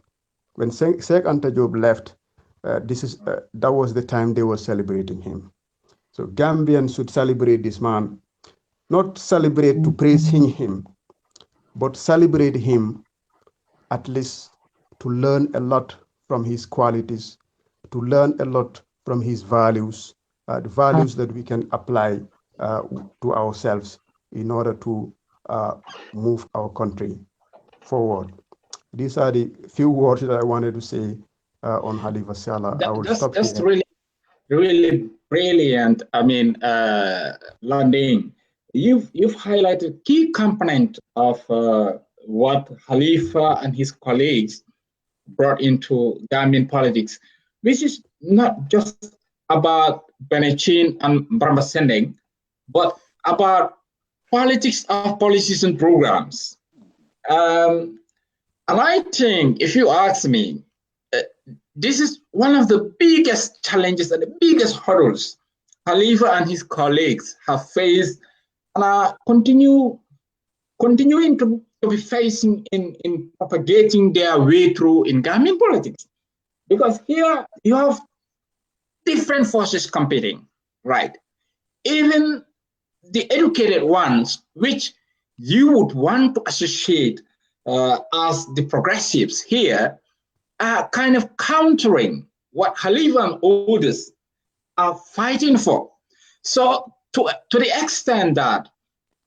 When Sheikh Anta Diop left, that was the time they were celebrating him. So Gambians should celebrate this man, not celebrate to praise him, but celebrate him at least to learn a lot from his qualities, to learn a lot from his values, the values that we can apply to ourselves in order to move our country forward. These are the few words that I wanted to say on Halifa Sallah. I will stop here. That's really brilliant. I mean, Landing, you've highlighted key component of what Halifa and his colleagues brought into Gambian politics, which is not just about Benachin and Brahma Sending, but about politics of policies and programs. And I think, if you ask me, this is one of the biggest challenges and the biggest hurdles Halifa and his colleagues have faced and are continuing to be facing in propagating their way through in Gambian politics. Because here you have different forces competing, right? Even the educated ones, which you would want to associate as the progressives here, are kind of countering what Halifa and others are fighting for. So to the extent that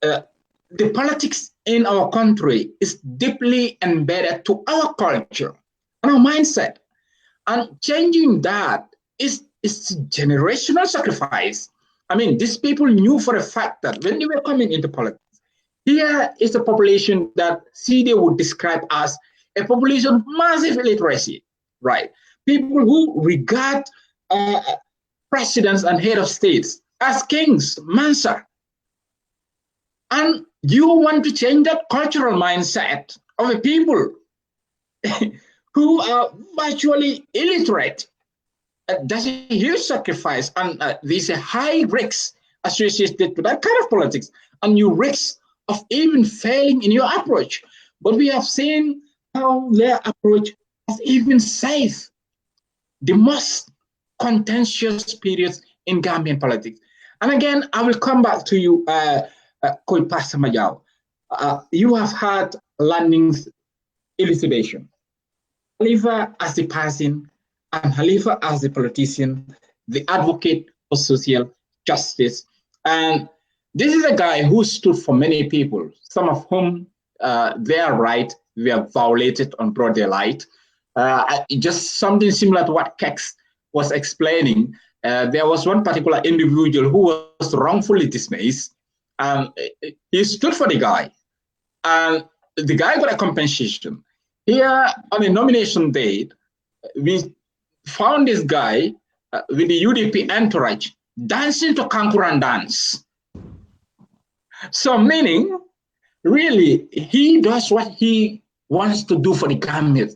the politics in our country is deeply embedded to our culture and our mindset, and changing that is generational sacrifice. I mean, these people knew for a fact that when they were coming into politics, here is a population that CD would describe as a population of massive illiteracy, right? People who regard presidents and head of states as kings, Mansa. And you want to change that cultural mindset of a people who are virtually illiterate. That's a huge sacrifice, and there's a high risk associated to that kind of politics, and you risk of even failing in your approach. But we have seen how their approach has even saved the most contentious periods in Gambian politics. And again, I will come back to you, Koi Pastor Majau. You have had Landing's elucidation. Halifa as the person and Halifa as the politician the advocate for social justice. And this is a guy who stood for many people, some of whom their rights were violated on broad daylight. Just something similar to what Kex was explaining. There was one particular individual who was wrongfully dismissed. He stood for the guy, and the guy got a compensation. Here on the nomination date, we found this guy with the UDP entourage dancing to Kankuran dance. So meaning, really, he does what he wants to do for the Gambia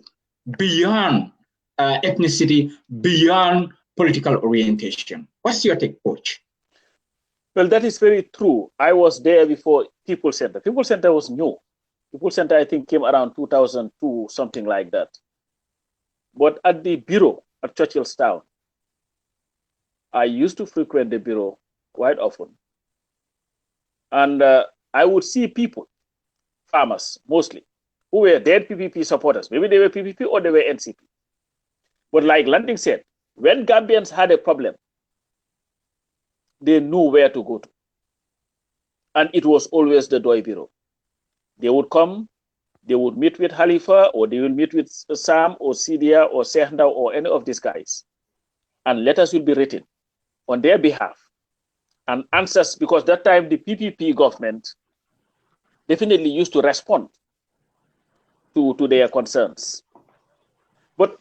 beyond ethnicity, beyond political orientation. What's your take, Coach? Well, that is very true. I was there before People Center. People Center was new. People Center, I think, came around 2002, something like that. But at the bureau at Churchillstown, I used to frequent the bureau quite often. And I would see people, farmers mostly, who were dead PPP supporters. Maybe they were PPP or they were NCP. But like Landing said, when Gambians had a problem, they knew where to go to. And it was always the Doi Bureau. They would come, they would meet with Halifa, or they will meet with Sam or Sidia or Sehndaw or any of these guys. And letters will be written on their behalf. And answers, because that time the PPP government definitely used to respond to their concerns. But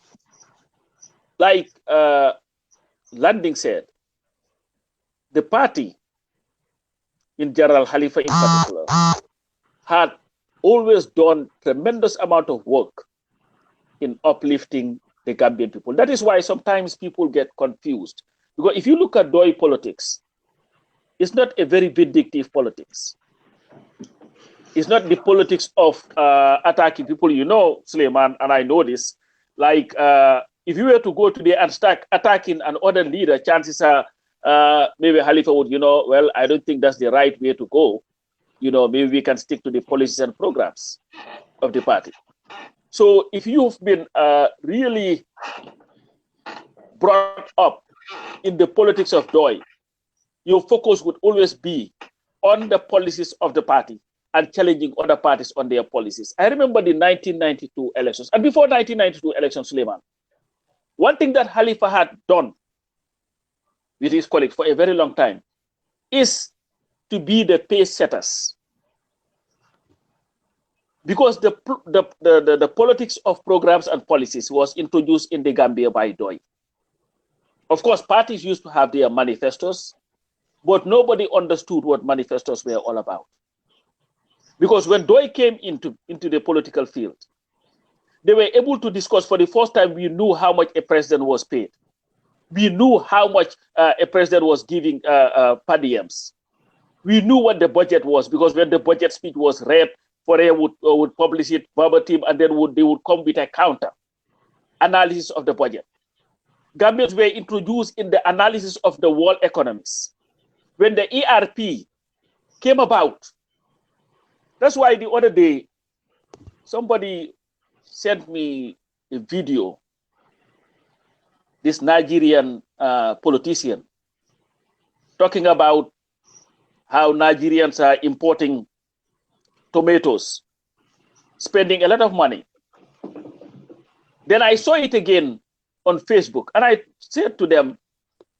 like Landing said, the party, in general, Halifa in particular, had always done tremendous amount of work in uplifting the Gambian people. That is why sometimes people get confused. Because if you look at Doi politics, it's not a very vindictive politics. It's not the politics of attacking people. You know, Suleiman, and I know this, like if you were to go today and start attacking another leader, chances are maybe Halifa would, well, I don't think that's the right way to go. Maybe we can stick to the policies and programs of the party. So if you've been really brought up in the politics of Doi, your focus would always be on the policies of the party and challenging other parties on their policies. I remember the 1992 elections. And before 1992 elections, Suleiman, one thing that Halifa had done with his colleagues for a very long time is to be the pace setters. Because the politics of programs and policies was introduced in the Gambia by Doi. Of course, parties used to have their manifestos, but nobody understood what manifestos were all about. Because when Doi came into the political field, they were able to discuss. For the first time, we knew how much a president was paid. We knew how much a president was giving per diems. We knew what the budget was, because when the budget speech was read, Fourier would publish it verbatim, and then they would come with a counter analysis of the budget. Gambians were introduced in the analysis of the world economies. When the ERP came about, that's why the other day, somebody sent me a video, this Nigerian politician, talking about how Nigerians are importing tomatoes, spending a lot of money. Then I saw it again on Facebook, and I said to them,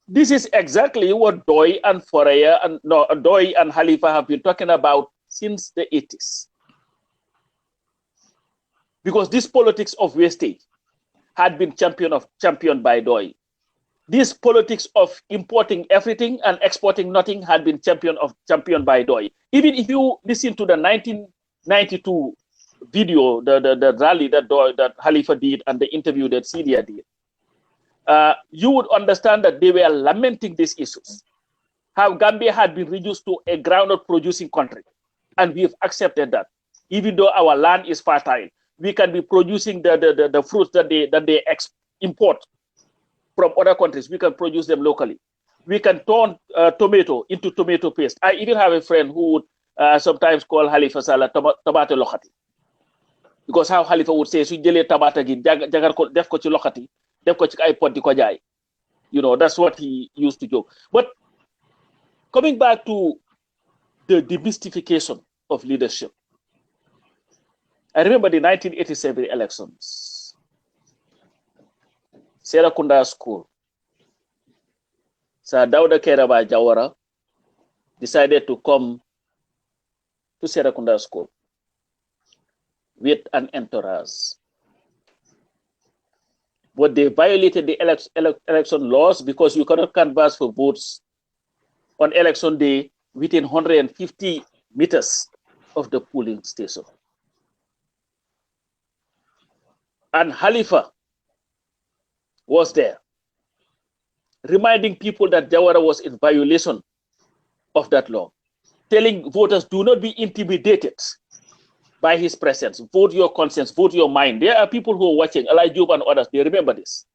this is exactly what Doi and Fourier and Doi and Halifa have been talking about since the 80s. Because this politics of wastage had been championed by Doi. This politics of importing everything and exporting nothing had been championed by Doi. Even if you listen to the 1992 video, the rally that Halifa did and the interview that Celia did, you would understand that they were lamenting these issues. How Gambia had been reduced to a groundnut producing country. And we've accepted that. Even though our land is fertile, we can be producing the fruits that they import from other countries. We can produce them locally. We can turn tomato into tomato paste. I even have a friend who would sometimes call Halifa Sallah tomato lokhati. Because how Halifa would say, "Su jele tomato gi jagar ko def ko ci lokhati, def ko ci ay pot di ko jaay." You know, that's what he used to joke. But coming back to the demystification of leadership, I remember the 1987 elections. Serakunda School. Sir Dauda Keraba Jawara decided to come to Serakunda School with an entourage. But they violated the election laws because you cannot canvass for votes on election day within 150 meters of the polling station. And Halifa was there, reminding people that Jawara was in violation of that law, telling voters, do not be intimidated by his presence. Vote your conscience, vote your mind. There are people who are watching, Elijah Job and others, they remember this.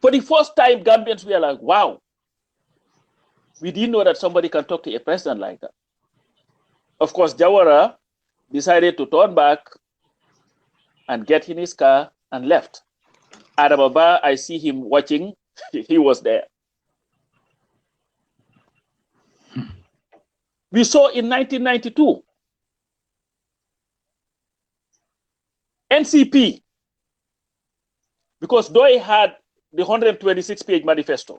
For the first time, Gambians were like, wow, we didn't know that somebody can talk to a president like that. Of course, Jawara decided to turn back and get in his car and left. Adababa, I see him watching, he was there. We saw in 1992, NCP, because Doi had the 126-page manifesto,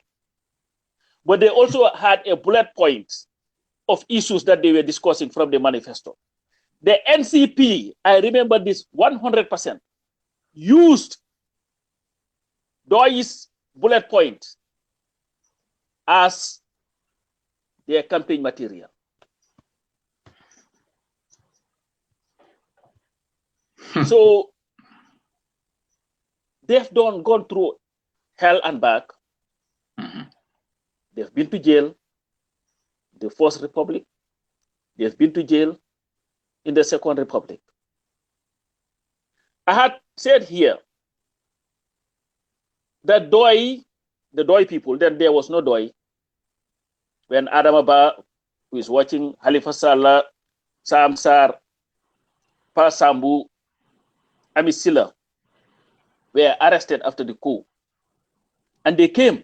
but they also had a bullet point of issues that they were discussing from the manifesto. The NCP, I remember this 100%, used Doi's bullet point as their campaign material. So they've gone through hell and back. They've been to jail, the First Republic. They've been to jail in the Second Republic. I had said here that the Doi people, then there was no Doi. When Adamaba, who is watching, Halifa Sallah, Sam Sar, Pa Sambu, Amisila, were arrested after the coup. And they came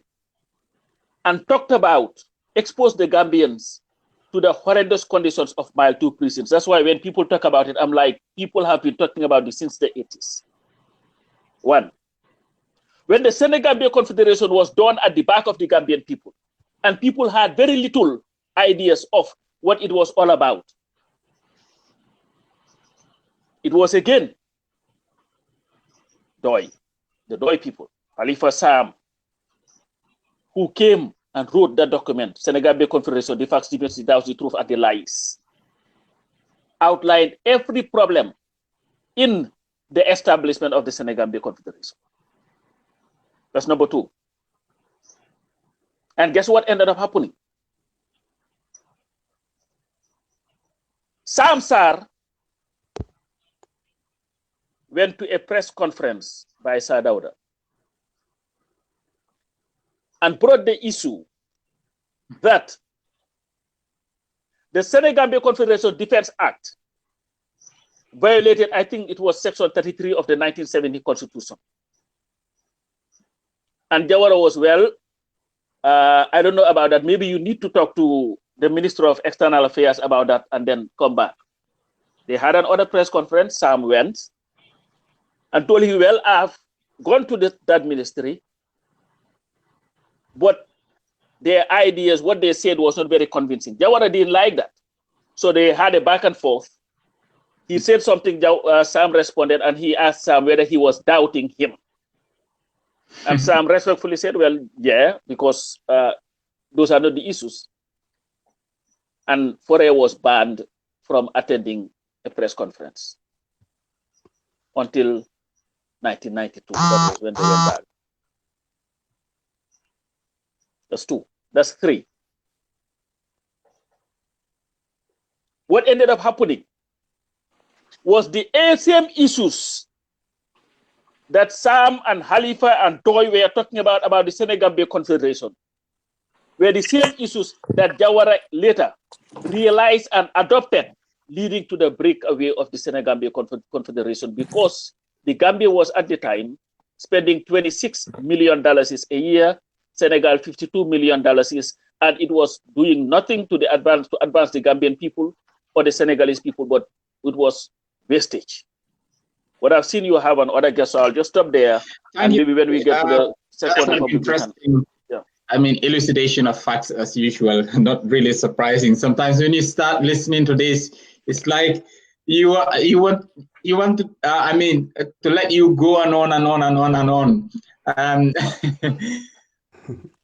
and talked about, exposed the Gambians to the horrendous conditions of Mile 2 prisons. That's why when people talk about it, I'm like, people have been talking about this since the 80s. One, when the Senegambia Confederation was done at the back of the Gambian people, and people had very little ideas of what it was all about. It was again Doi, the Doi people, Halifa Sam, who came and wrote that document, Senegambia Confederation, the facts, the doubts, the truth, and the lies, outlined every problem in the establishment of the Senegambia Confederation. That's number two. And guess what ended up happening? Sam Sar went to a press conference by Sir Dauda and brought the issue that the Senegambia Confederation Defense Act violated, I think it was section 33 of the 1970 Constitution. And Jawara was, well, I don't know about that. Maybe you need to talk to the Minister of External Affairs about that and then come back. They had another press conference. Sam went and told him, well, I've gone to that ministry, but their ideas, what they said was not very convincing. Jawara didn't like that. So they had a back and forth. He said something, Sam responded, and he asked Sam whether he was doubting him. And Sam respectfully said, well, yeah, because those are not the issues. And Foray was banned from attending a press conference until 1992. That was when they went back. That's two. That's three. What ended up happening was the same issues that Sam and Halifa and Doi were talking about the Senegambia Confederation were the same issues that Jawara later realized and adopted, leading to the breakaway of the Senegambia Confederation, because the Gambia was at the time spending $26 million a year, Senegal $52 million, and it was doing nothing to advance the Gambian people or the Senegalese people, but it was wastage. What I've seen you have on other guests, so I'll just stop there, and maybe when we get to the second that's an interesting, I mean, elucidation of facts as usual. Not really surprising. Sometimes when you start listening to this, it's like you want to, I mean, to let you go on and on and on and on.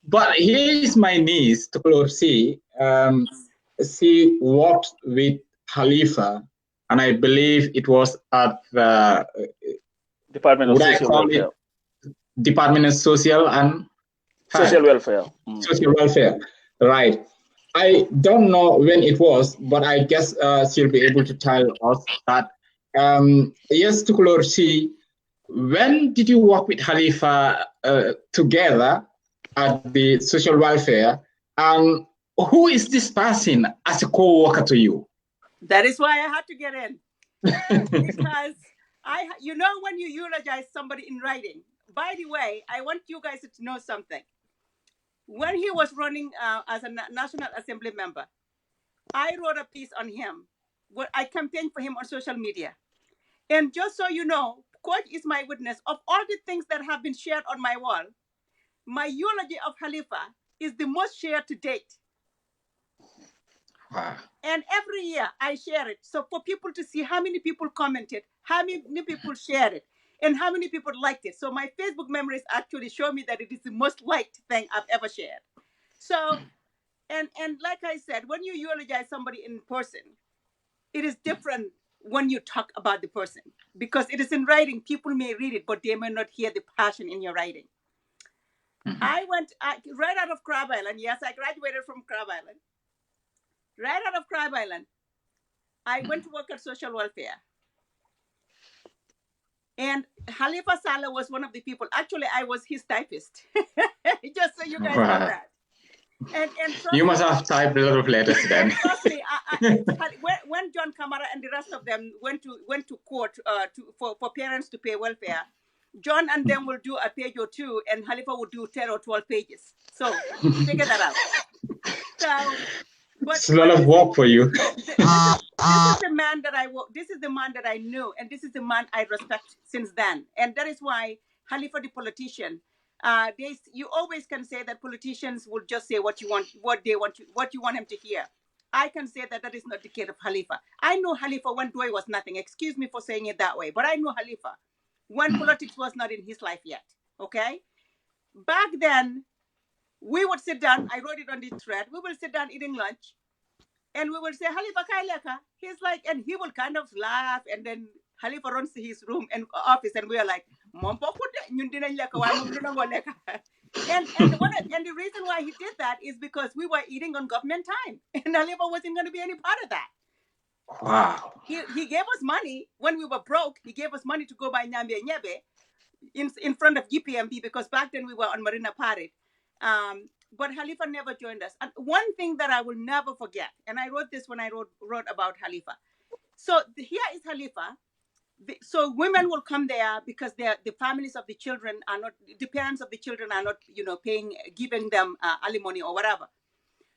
But here is my niece, Tokolosi. She worked with Halifa, and I believe it was at the Department of Social Welfare. Department of Social and Social Welfare. Social Welfare, right. I don't know when it was, but I guess she'll be able to tell us that. Yes, Tokolosi, when did you work with Halifa together at the social welfare, and who is this person as a co-worker to you? That is why I had to get in, because you know, when you eulogize somebody in writing. By the way, I want you guys to know something. When he was running as a National Assembly member, I wrote a piece on him. I campaigned for him on social media, and just so you know, Coach is my witness of all the things that have been shared on my wall. My eulogy of Halifa is the most shared to date. Wow. And every year I share it. So for people to see how many people commented, how many people shared it, and how many people liked it. So my Facebook memories actually show me that it is the most liked thing I've ever shared. So, and like I said, when you eulogize somebody in person, it is different when you talk about the person, because it is in writing. People may read it, but they may not hear the passion in your writing. I went right out of Crab Island. Yes, I graduated from Crab Island. Right out of Crab Island, I went to work at social welfare. And Halifa Sallah was one of the people. Actually, I was his typist. Just so you guys know that. And you must have typed a lot of letters then. Trust me, when John Kamara and the rest of them went to court for parents to pay welfare, John and them will do a page or two, and Halifa will do 10 or 12 pages. So figure that out. So, it's a lot of work for you. This is the man that this is the man that I knew, and this is the man I respect since then. And that is why Halifa, the politician, you always can say that politicians will just say what you want him to hear. I can say that is not the case of Halifa. I know Halifa when Doi was nothing. Excuse me for saying it that way, but I know Halifa when politics was not in his life yet. Okay, back then we would sit down. I wrote it on the thread. We will sit down eating lunch, and we will say, Halifa kaileka. He's like, and he will kind of laugh, and then Halifa runs to his room and office, and we are like, and the reason why he did that is because we were eating on government time, and Halifa wasn't going to be any part of that. Wow. He gave us money when we were broke. He gave us money to go buy Nyambe Nyebe in front of GPMB, because back then we were on Marina Parade. But Halifa never joined us. And one thing that I will never forget, and I wrote this when I wrote about Halifa. So here is Halifa. So women will come there because the families of the children are not, the parents of the children are not, giving them alimony or whatever.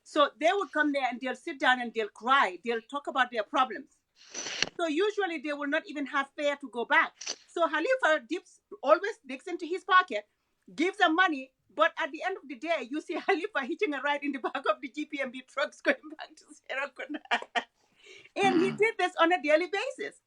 So they would come there and they'll sit down and they'll cry. They'll talk about their problems. So usually they will not even have fare to go back. So Halifa always digs into his pocket, gives them money. But at the end of the day, you see Halifa hitching a ride in the back of the GPMB trucks going back to Serakunda. And he did this on a daily basis.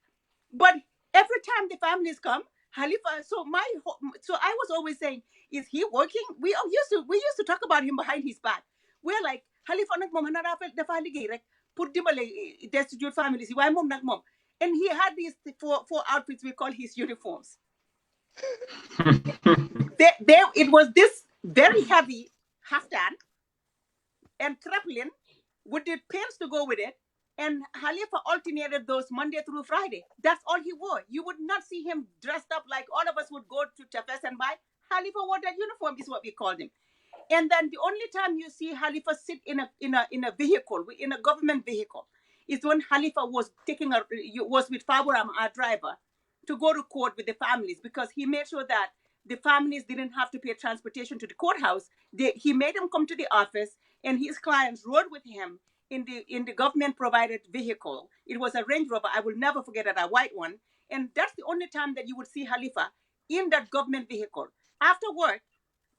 But every time the families come, Halifa, so I was always saying, is he working? We used to talk about him behind his back. We're like, Halifa nak mom hanarapel dafa ligay rek put dimale destitute families. Why mom nak mom? And he had these four outfits we call his uniforms. It was this very heavy haftan and kraplin with the pants to go with it. And Halifa alternated those Monday through Friday. That's all he wore. You would not see him dressed up like all of us would go to Tafes and buy. Halifa wore that uniform, is what we called him. And then the only time you see Halifa sit in a vehicle, in a government vehicle, is when Halifa was with Faburam, our driver, to go to court with the families, because he made sure that the families didn't have to pay transportation to the courthouse. He made them come to the office, and his clients rode with him in the government provided vehicle. It was a Range Rover. I will never forget it, a white one. And that's the only time that you would see Halifa in that government vehicle. After work,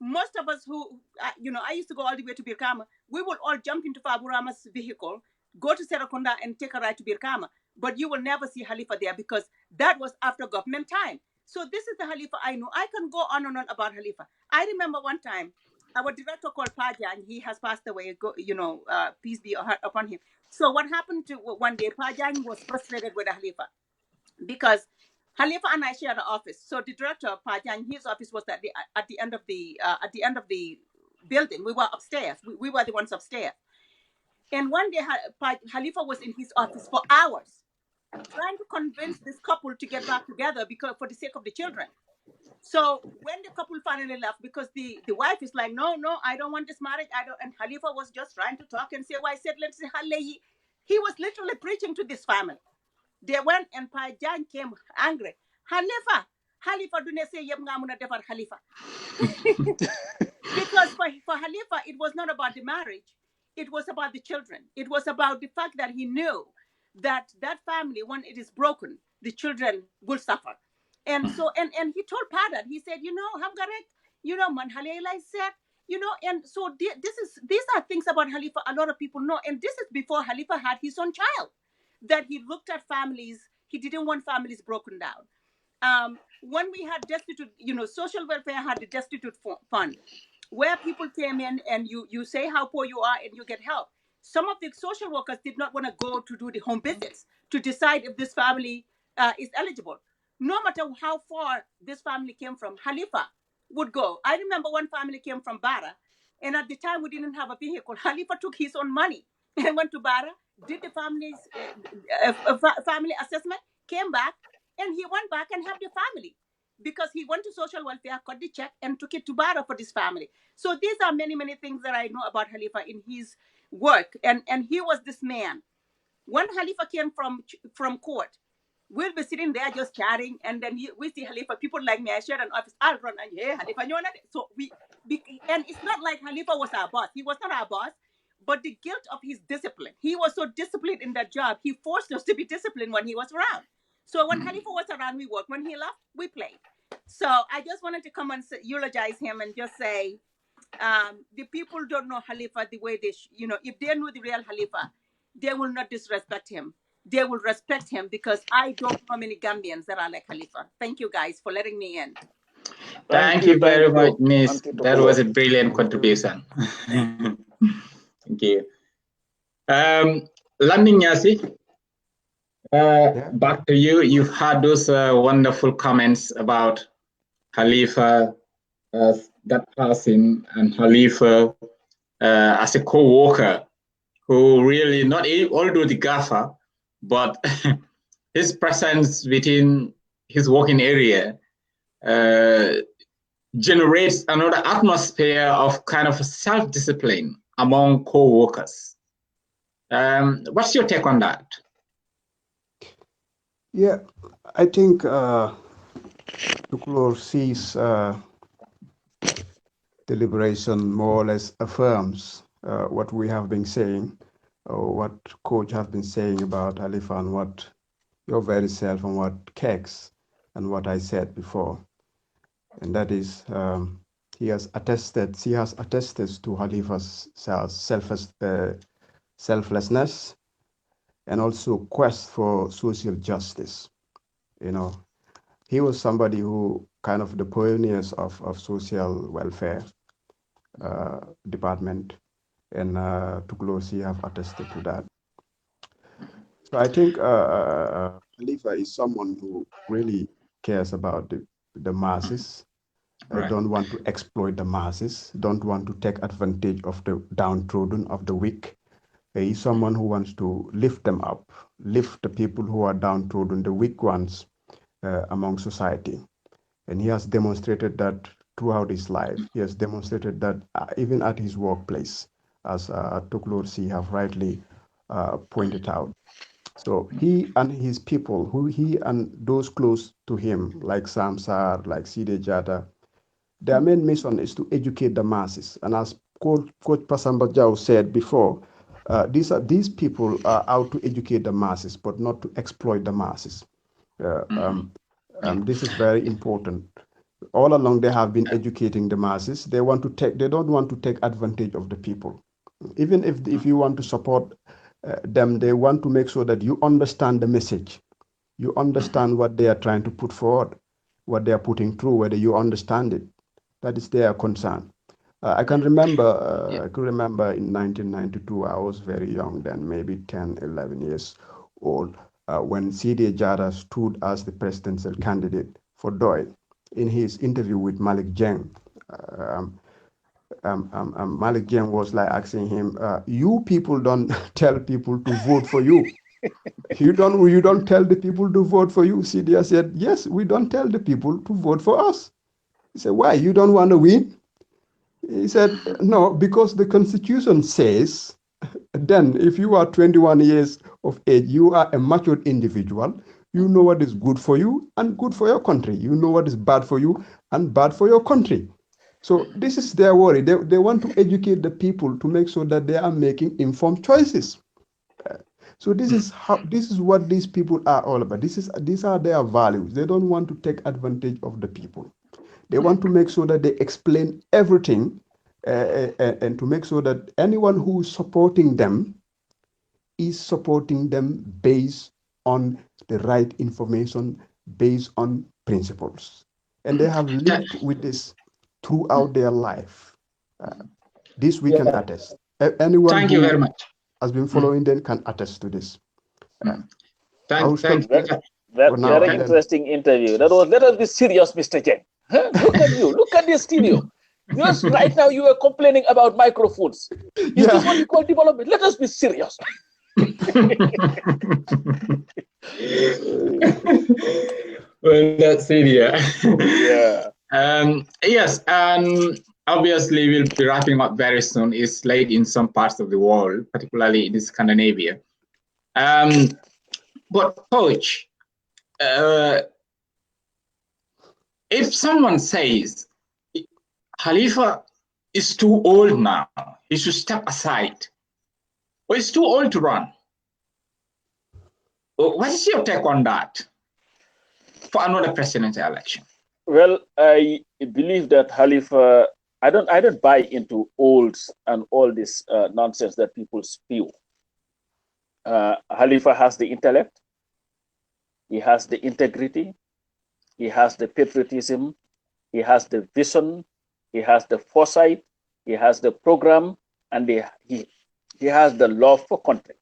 most of us who, I used to go all the way to Birkama, we will all jump into Faburama's vehicle, go to Serakunda and take a ride to Birkama. But you will never see Halifa there because that was after government time. So this is the Halifa I know. I can go on and on about Halifa. I remember one time, our director called Paja, and he has passed away, peace be upon him. So what happened to one day, Paja was frustrated with Halifa because Halifa and I shared an office. So the director of Pajang, his office was at the end of the building. We were upstairs. We were the ones upstairs. And one day Halifa was in his office for hours, trying to convince this couple to get back together because for the sake of the children. So when the couple finally left, because the wife is like, no, I don't want this marriage. I don't. And Halifa was just trying to talk and say, why? I said, let's say, he was literally preaching to this family. They went and Pajan came angry. Halifa do not say yemngamuna defar Halifa. Because for Halifa, it was not about the marriage. It was about the children. It was about the fact that he knew that family, when it is broken, the children will suffer. And so, and he told Padat, he said, Hamgarek, man Halela said, and so these are things about Halifa a lot of people know. And this is before Halifa had his own child, that he looked at families. He didn't want families broken down. When we had destitute, social welfare had the destitute fund, where people came in and you say how poor you are and you get help. Some of the social workers did not want to go to do the home visits to decide if this family is eligible. No matter how far this family came from, Halifa would go. I remember one family came from Bara, and at the time we didn't have a vehicle. Halifa took his own money and went to Bara, did the family's family assessment, came back, and he went back and helped the family because he went to social welfare, got the check, and took it to Bara for this family. So these are many, many things that I know about Halifa in his work. And he was this man. When Halifa came from court, we'll be sitting there just chatting, and then we see Halifa. People like me, I share an office, I'll run, and yeah, Halifa, so and it's not like Halifa was our boss. He was not our boss, but the guilt of his discipline. He was so disciplined in that job. He forced us to be disciplined when he was around. So when Halifa was around, we worked. When he left, we played. So I just wanted to come and eulogize him and just say, the people don't know Halifa the way they, if they knew the real Halifa, they will not disrespect him. They will respect him because I don't know many Gambians that are like Halifa. Thank you guys for letting me in. Thank you very much, Miss. That was a brilliant contribution. Thank you. Landing Yasi, back to you. You've had those wonderful comments about Halifa, that passing, and Halifa as a co-worker who really not although the gaffer, but his presence within his working area generates another atmosphere of kind of self-discipline among co-workers. What's your take on that? Yeah, I think Tukulor sees deliberation more or less affirms what we have been saying, or what Coach has been saying about Halifa, and what your very self, and what Kex, and what I said before. And that is, she has attested to Halifa's selflessness, and also quest for social justice. He was somebody who kind of the pioneers of social welfare department, and Tukulosi have attested to that. So I think Halifa is someone who really cares about the masses, don't want to exploit the masses, don't want to take advantage of the downtrodden, of the weak. He's someone who wants to lift them up, lift the people who are downtrodden, the weak ones among society. And he has demonstrated that throughout his life. He has demonstrated that even at his workplace, as Tukulor C have rightly pointed out. So he and his people, he and those close to him, like Samsar, like Side Jata, Their main mission is to educate the masses. And as Coach Pasamba Jau said before, these people are out to educate the masses, but not to exploit the masses. This is very important. All along, they have been educating the masses. They don't want to take advantage of the people. Even if you want to support them, they want to make sure that you understand the message. You understand what they are trying to put forward, what they are putting through, whether you understand it. That is their concern. I can remember, I could remember in 1992, I was very young then, maybe 10, 11 years old, when C.D. Jara stood as the presidential candidate for Doyle. In his interview with Malik Jeng, Malik Jeng was like asking him, you people don't tell people to vote for you. You don't tell the people to vote for you. CDA said, yes, we don't tell the people to vote for us. He said, why? You don't want to win? He said, no, because the Constitution says, then if you are 21 years of age, you are a matured individual. You know what is good for you and good for your country. You know what is bad for you and bad for your country. So this is their worry. They want to educate the people to make sure that they are making informed choices. So this is what these people are all about. These are their values. They don't want to take advantage of the people. They want to make sure that they explain everything and to make sure that anyone who is supporting them is supporting them based on the right information, based on principles. And they have lived with this throughout their life. This we can attest. Anyone Thank you very much. Has been following them can attest to this. Very interesting interview. Let us be serious, Mr. Chen. Huh? Look at you. Look at this studio. Just right now you are complaining about microphones. Is this what you call development? Let us be serious. Well, that's it, yeah. Yes, and obviously we'll be wrapping up very soon. It's late in some parts of the world, particularly in Scandinavia. But Coach, if someone says Halifa is too old now, he should step aside, or he's too old to run, what is your take on that for another presidential election? Well, I believe that Halifa, I don't buy into olds and all this nonsense that people spew. Halifa has the intellect, he has the integrity, he has the patriotism, he has the vision, he has the foresight, he has the program, and he has the love for country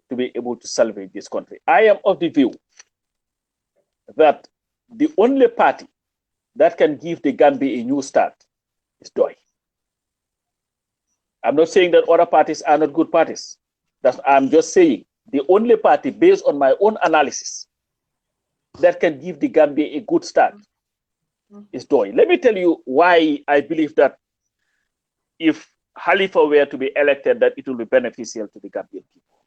to be able to salvage this country. I am of the view that the only party that can give the Gambia a new start is DOI. I'm not saying that other parties are not good parties. I'm just saying the only party, based on my own analysis, that can give the Gambia a good start is DOI. Let me tell you why I believe that if Halifa were to be elected, that it will be beneficial to the Gambian people.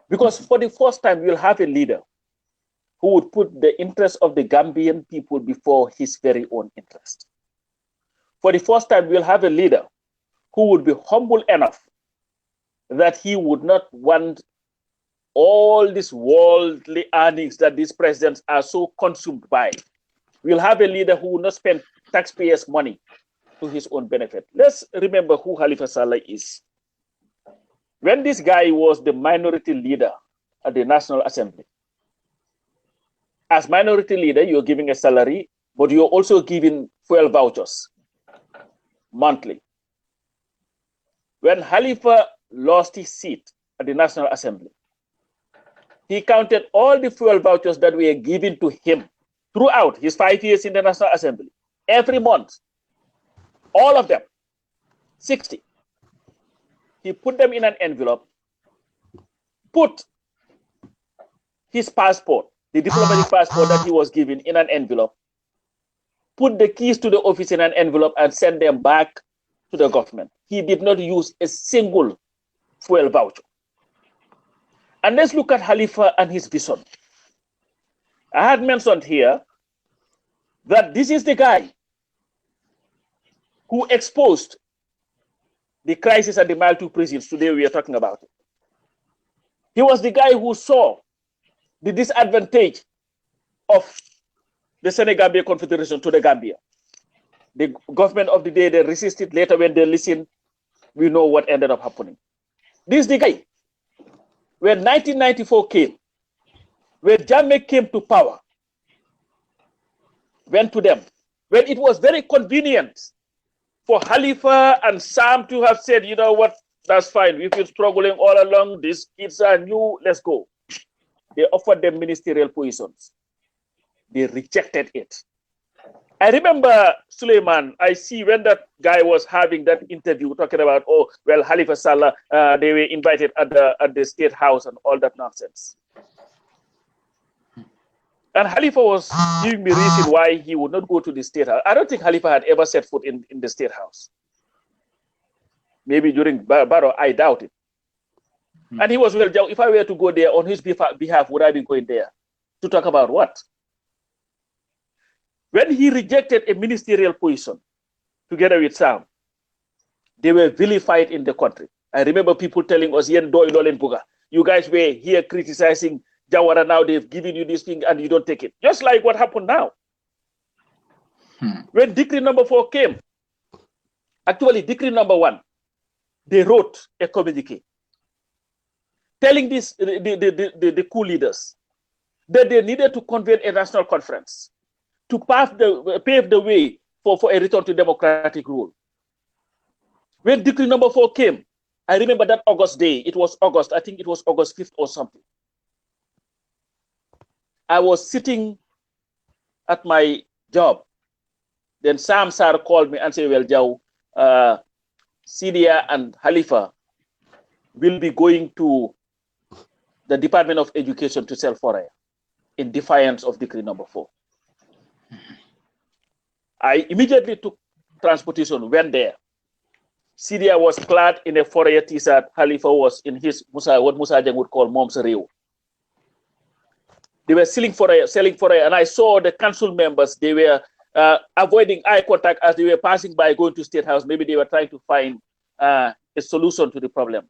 Because for the first time, we'll have a leader who would put the interest of the Gambian people before his very own interest. For the first time, we'll have a leader who would be humble enough that he would not want all these worldly earnings that these presidents are so consumed by. We'll have a leader who will not spend taxpayers' money to his own benefit. Let's remember who Halifa Sallah is. When this guy was the minority leader at the National Assembly, as minority leader, you're giving a salary, but you're also giving fuel vouchers monthly. When Halifa lost his seat at the National Assembly, he counted all the fuel vouchers that were given to him throughout his 5 years in the National Assembly, every month, all of them, 60. He put them in an envelope, put his passport, the diplomatic passport that he was given, in an envelope, put the keys to the office in an envelope, and sent them back to the government. He did not use a single fuel voucher. And let's look at Halifa and his vision. I had mentioned here that this is the guy who exposed the crisis at the Mile 2 prisons. Today we are talking about it. He was the guy who saw the disadvantage of the Senegambia Confederation to the Gambia. The government of the day, they resisted. Later when they listened, we know what ended up happening. This is the guy. When 1994 came, when Jammeh came to power, went to them, when it was very convenient for Halifa and Sam to have said, you know what, that's fine. We've been struggling all along. These kids are new. Let's go. They offered them ministerial positions. They rejected it. I remember, Suleiman, I see when that guy was having that interview talking about, oh, well, Halifa Sallah, they were invited at the State House and all that nonsense. And Halifa was giving me reason why he would not go to the State House. I don't think Halifa had ever set foot in the State House. Maybe during Barrow, I doubt it. And he was, well, if I were to go there on his behalf, would I be going there? To talk about what? When he rejected a ministerial position together with Sam, they were vilified in the country. I remember people telling us, you guys were here criticizing Jawara, now they've given you this thing and you don't take it. Just like what happened now. When decree number 4 came, actually decree number 1, they wrote a communique telling this the coup leaders that they needed to convene a national conference to pave the way for a return to democratic rule. When decree number 4 came, I remember that August day, it was August, I think it was August 5th or something. I was sitting at my job. Then Sam Sar called me and said, well, Jaw, Sidia and Halifa will be going to the Department of Education to sell foray in defiance of decree number 4. I immediately took transportation, went there. Sidia was clad in a foray t-shirt. Halifa was in his, what Musa Jang would call mom's reo. They were selling foray, and I saw the council members, they were avoiding eye contact as they were passing by going to State House. Maybe they were trying to find a solution to the problem.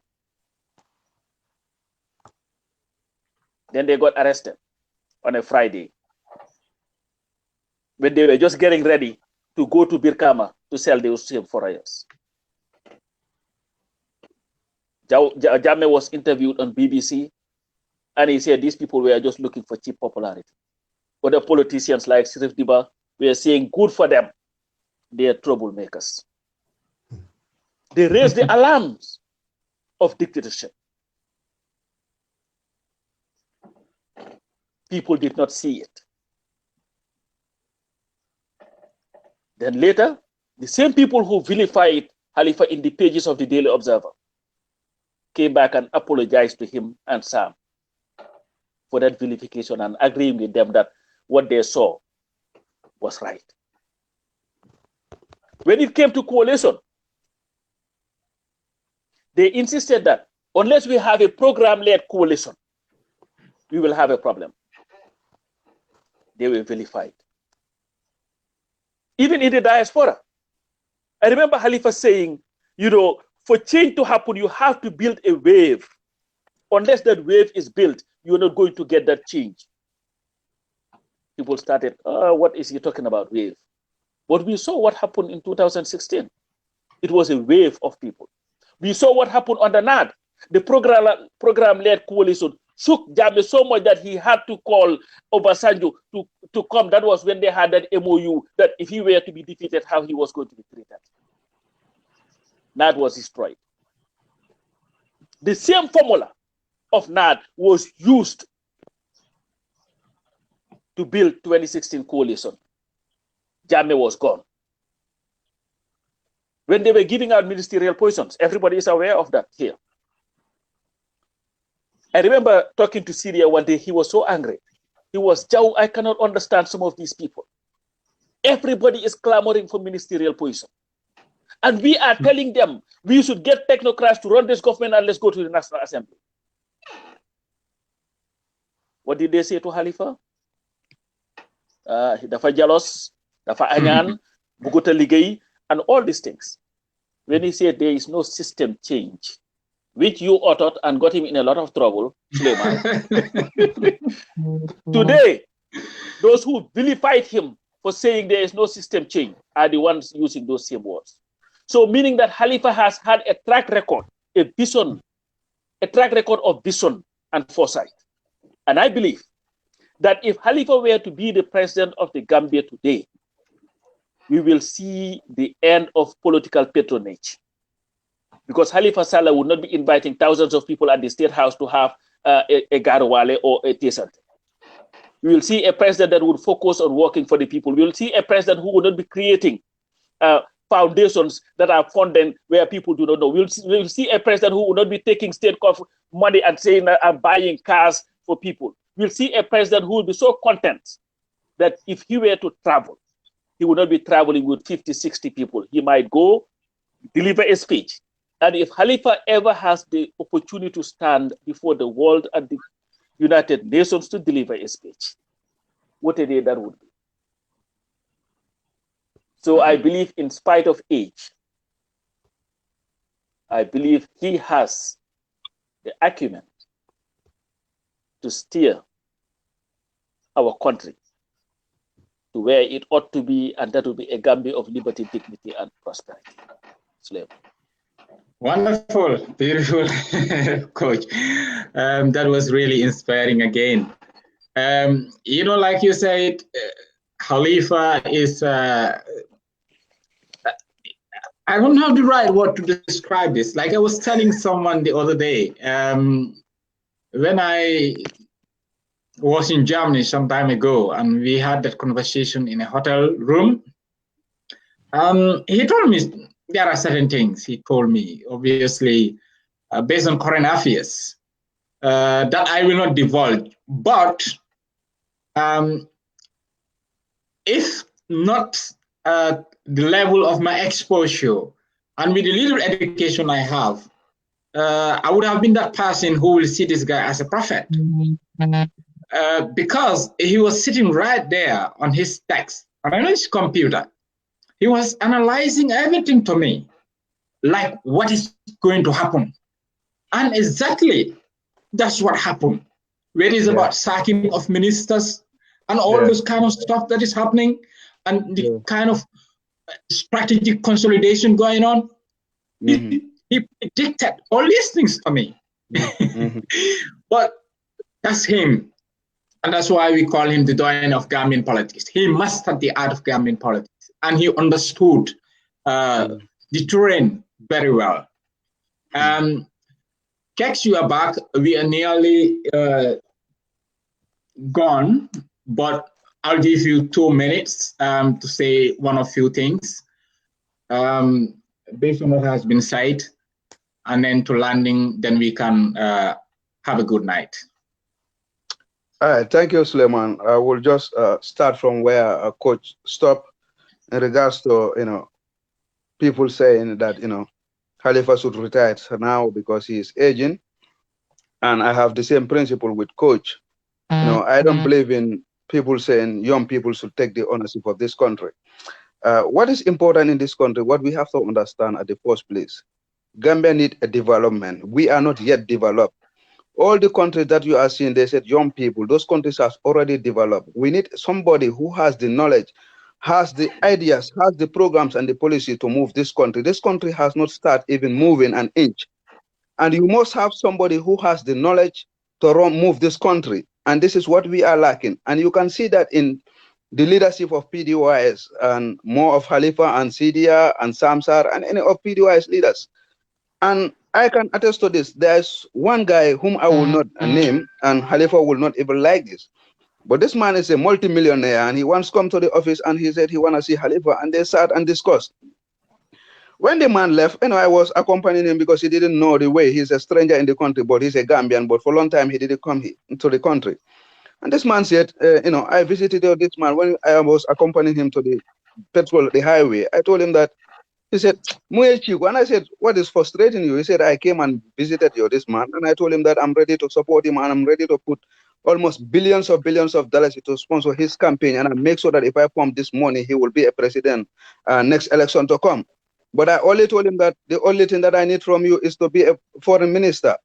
Then they got arrested on a Friday when they were just getting ready to go to Birkama to sell those same forayers. Jammeh was interviewed on BBC, and he said these people were just looking for cheap popularity. Other politicians like Sirif Diba were saying, good for them. They are troublemakers. They raised the alarms of dictatorship. People did not see it. Then later, the same people who vilified Halifa in the pages of the Daily Observer came back and apologized to him and Sam for that vilification and agreeing with them that what they saw was right. When it came to coalition, they insisted that unless we have a program-led coalition, we will have a problem. They were vilified. Even in the diaspora. I remember Halifa saying, you know, for change to happen, you have to build a wave. Unless that wave is built, you're not going to get that change. People started, what is he talking about, wave? But we saw what happened in 2016. It was a wave of people. We saw what happened under NAD. The program-led coalition shook Jammeh so much that he had to call Obasanjo to come. That was when they had that MOU that if he were to be defeated, how he was going to be treated. NAD was destroyed. The same formula of NAD was used to build 2016 coalition. Jammeh was gone. When they were giving out ministerial positions, everybody is aware of that here. I remember talking to Syria one day, he was so angry. He was, Joe, I cannot understand some of these people. Everybody is clamoring for ministerial position. And we are telling them, we should get technocrats to run this government and let's go to the National Assembly. What did they say to Halifa? Dafa jalos, dafa anyan, buguta ligay, and all these things. When he said there is no system change, which you uttered and got him in a lot of trouble, Suleiman. Today, those who vilified him for saying there is no system change are the ones using those same words. So meaning that Halifa has had a track record, a track record of vision and foresight. And I believe that if Halifa were to be the president of the Gambia today, we will see the end of political patronage. Because Halifa Sallah would not be inviting thousands of people at the State House to have a Garwale or a Tesante. We will see a president that would focus on working for the people. We will see a president who would not be creating foundations that are funded where people do not know. We will see a president who will not be taking state money and saying I'm buying cars for people. We'll see a president who will be so content that if he were to travel, he would not be traveling with 50, 60 people. He might go deliver a speech. And if Halifa ever has the opportunity to stand before the world and the United Nations to deliver a speech, what a day that would be. So I believe in spite of age, I believe he has the acumen to steer our country to where it ought to be, and that will be a Gambia of liberty, dignity, and prosperity. Slave. Wonderful, beautiful, Coach. That was really inspiring again. Like you said, Halifa is, I don't know the right word to describe this. Like I was telling someone the other day, when I was in Germany some time ago, and we had that conversation in a hotel room, he told me, there are certain things he told me, obviously, based on current affairs, that I will not divulge. But if not the level of my exposure, and with the little education I have, I would have been that person who will see this guy as a prophet. Because he was sitting right there on his text, on his computer. He was analyzing everything to me, like what is going to happen. And exactly that's what happened. Where it is about sacking of ministers and all those kind of stuff that is happening, and the kind of strategic consolidation going on. He predicted all these things to me. But that's him. And that's why we call him the doyen of Gambian politics. He mastered the art of Gambian politics, and he understood the terrain very well. Kex, you are back. We are nearly gone, but I'll give you 2 minutes to say one or few things based on what has been said, and then to landing, then we can have a good night. All right, thank you, Suleiman. I will just start from where Coach stopped in regards to, people saying that, Halifa should retire now because he is aging. And I have the same principle with Coach. I don't believe in people saying young people should take the ownership of this country. What is important in this country, what we have to understand at the first place, Gambia need a development. We are not yet developed. All the countries that you are seeing, they said young people, those countries have already developed. We need somebody who has the knowledge, has the ideas, has the programs and the policy to move this country. This country has not started even moving an inch. And you must have somebody who has the knowledge to move this country. And this is what we are lacking. And you can see that in the leadership of PDYS and more of Halifa and Sidia and Samsar and any of PDYS leaders. And I can attest to this. There's one guy whom I will not name, and Halifa will not even like this. But this man is a multimillionaire, and he once come to the office and he said he want to see Halifa, and they sat and discussed. When the man left, I was accompanying him because he didn't know the way. He's a stranger in the country, but he's a Gambian. But for a long time, he didn't come to the country. And this man said, I visited this man when I was accompanying him to the the highway. I told him that. He said, and I said, what is frustrating you? He said, I came and visited this man. And I told him that I'm ready to support him and I'm ready to put almost billions of dollars to sponsor his campaign, and I make sure that if I pump this money, he will be a president next election to come. But I only told him that the only thing that I need from you is to be a foreign minister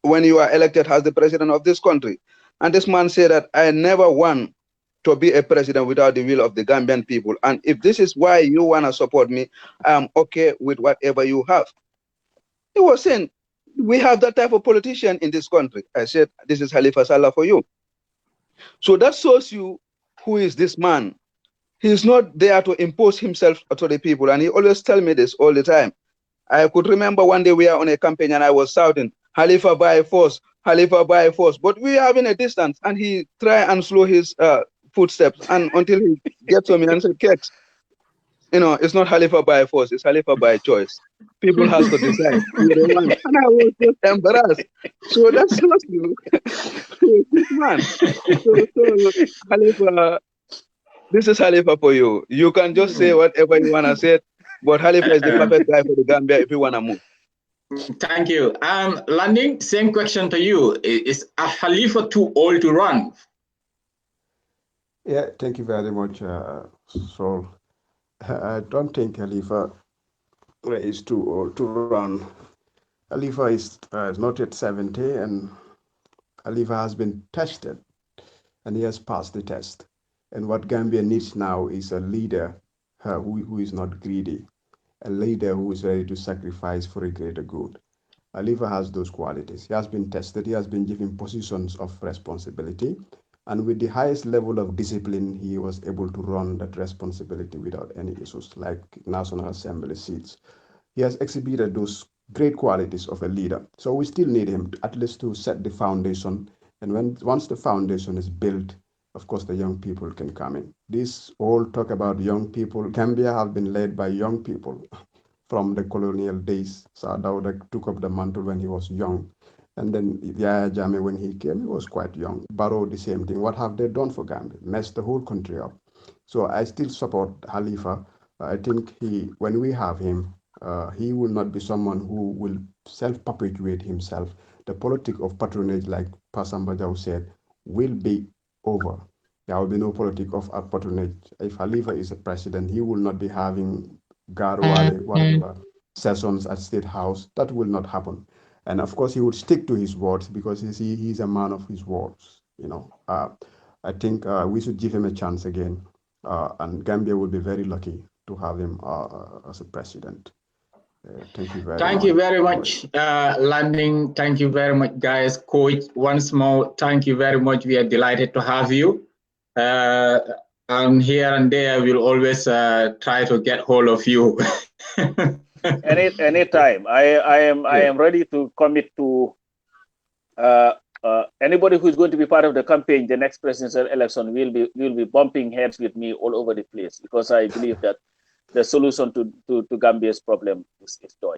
when you are elected as the president of this country. And this man said that I never want to be a president without the will of the Gambian people. And if this is why you want to support me, I'm okay with whatever you have. He was saying, we have that type of politician in this country. I said, this is Halifa Sallah for you. So that shows you who is this man. He's not there to impose himself to the people. And he always tell me this all the time. I could remember one day we were on a campaign and I was shouting, Halifa by force, Halifa by force. But we are in a distance and he try and slow his footsteps and until he gets to me and said, Kex, you know, it's not Halifa by force, it's Halifa by choice. People has to decide who they want. And I was just embarrassed. So that's not you. This man. So Halifa, this is Halifa for you. You can just say whatever you want to say, but Halifa is the perfect guy for the Gambia if you want to move. Thank you. Landing, same question to you. Is Halifa too old to run? Yeah, thank you very much, Saul. I don't think Halifa is too old to run. Halifa is not yet 70, and Halifa has been tested, and he has passed the test. And what Gambia needs now is a leader who is not greedy, a leader who is ready to sacrifice for a greater good. Halifa has those qualities. He has been tested. He has been given positions of responsibility. And with the highest level of discipline, he was able to run that responsibility without any issues, like National Assembly seats. He has exhibited those great qualities of a leader. So we still need him at least to set the foundation. And once the foundation is built, of course, the young people can come in. This all talk about young people. Gambia have been led by young people from the colonial days. Sadauda took up the mantle when he was young. And then Yaya Jammeh, when he came, he was quite young. Barrow, the same thing. What have they done for Gambia? Messed the whole country up. So I still support Halifa. I think when we have him, he will not be someone who will self-perpetuate himself. The politics of patronage, like Pasamba Jau said, will be over. There will be no politics of patronage. If Halifa is a president, he will not be having Garwale sessions at State House. That will not happen. And of course, he would stick to his words because he's a man of his words. You know, I think we should give him a chance again, and Gambia will be very lucky to have him as a president. Thank you very much. Thank you very much, Landing. Thank you very much, guys. Coach, once more, thank you very much. We are delighted to have you. And here and there, we'll always try to get hold of you. Anytime. I am ready to commit to anybody who is going to be part of the campaign. The next presidential election will be bumping heads with me all over the place, because I believe that the solution to Gambia's problem is joy.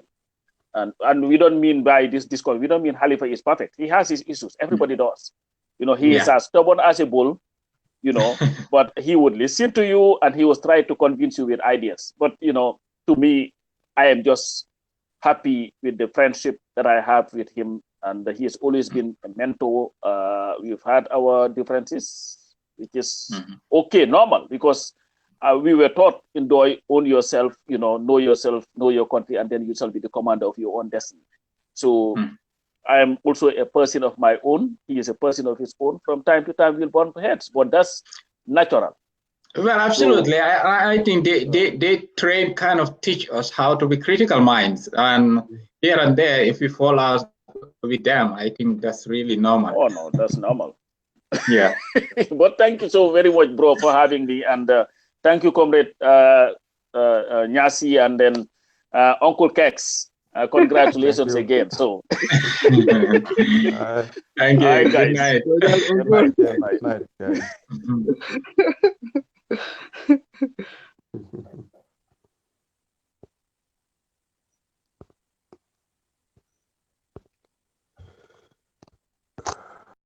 And we don't mean by this discourse, we don't mean Halifa is perfect. He has his issues. Everybody does. You know, he is as stubborn as a bull, you know, but he would listen to you and he was trying to convince you with ideas. But, you know, to me, I am just happy with the friendship that I have with him. And he has always been a mentor. We've had our differences, which is okay, normal, because we were taught in own yourself, you know yourself, know your country, and then you shall be the commander of your own destiny. So I am also a person of my own. He is a person of his own. From time to time, we'll bump heads, but that's natural. Well, absolutely. So, I think they train, kind of teach us how to be critical minds. And here and there, if we fall out with them, I think that's really normal. Oh, no, that's normal. Yeah. But thank you so very much, bro, for having me. And thank you, Comrade Nyasi, and then Uncle Kex. Congratulations again. So, thank you. Hi, guys. Good night. Good night, guys.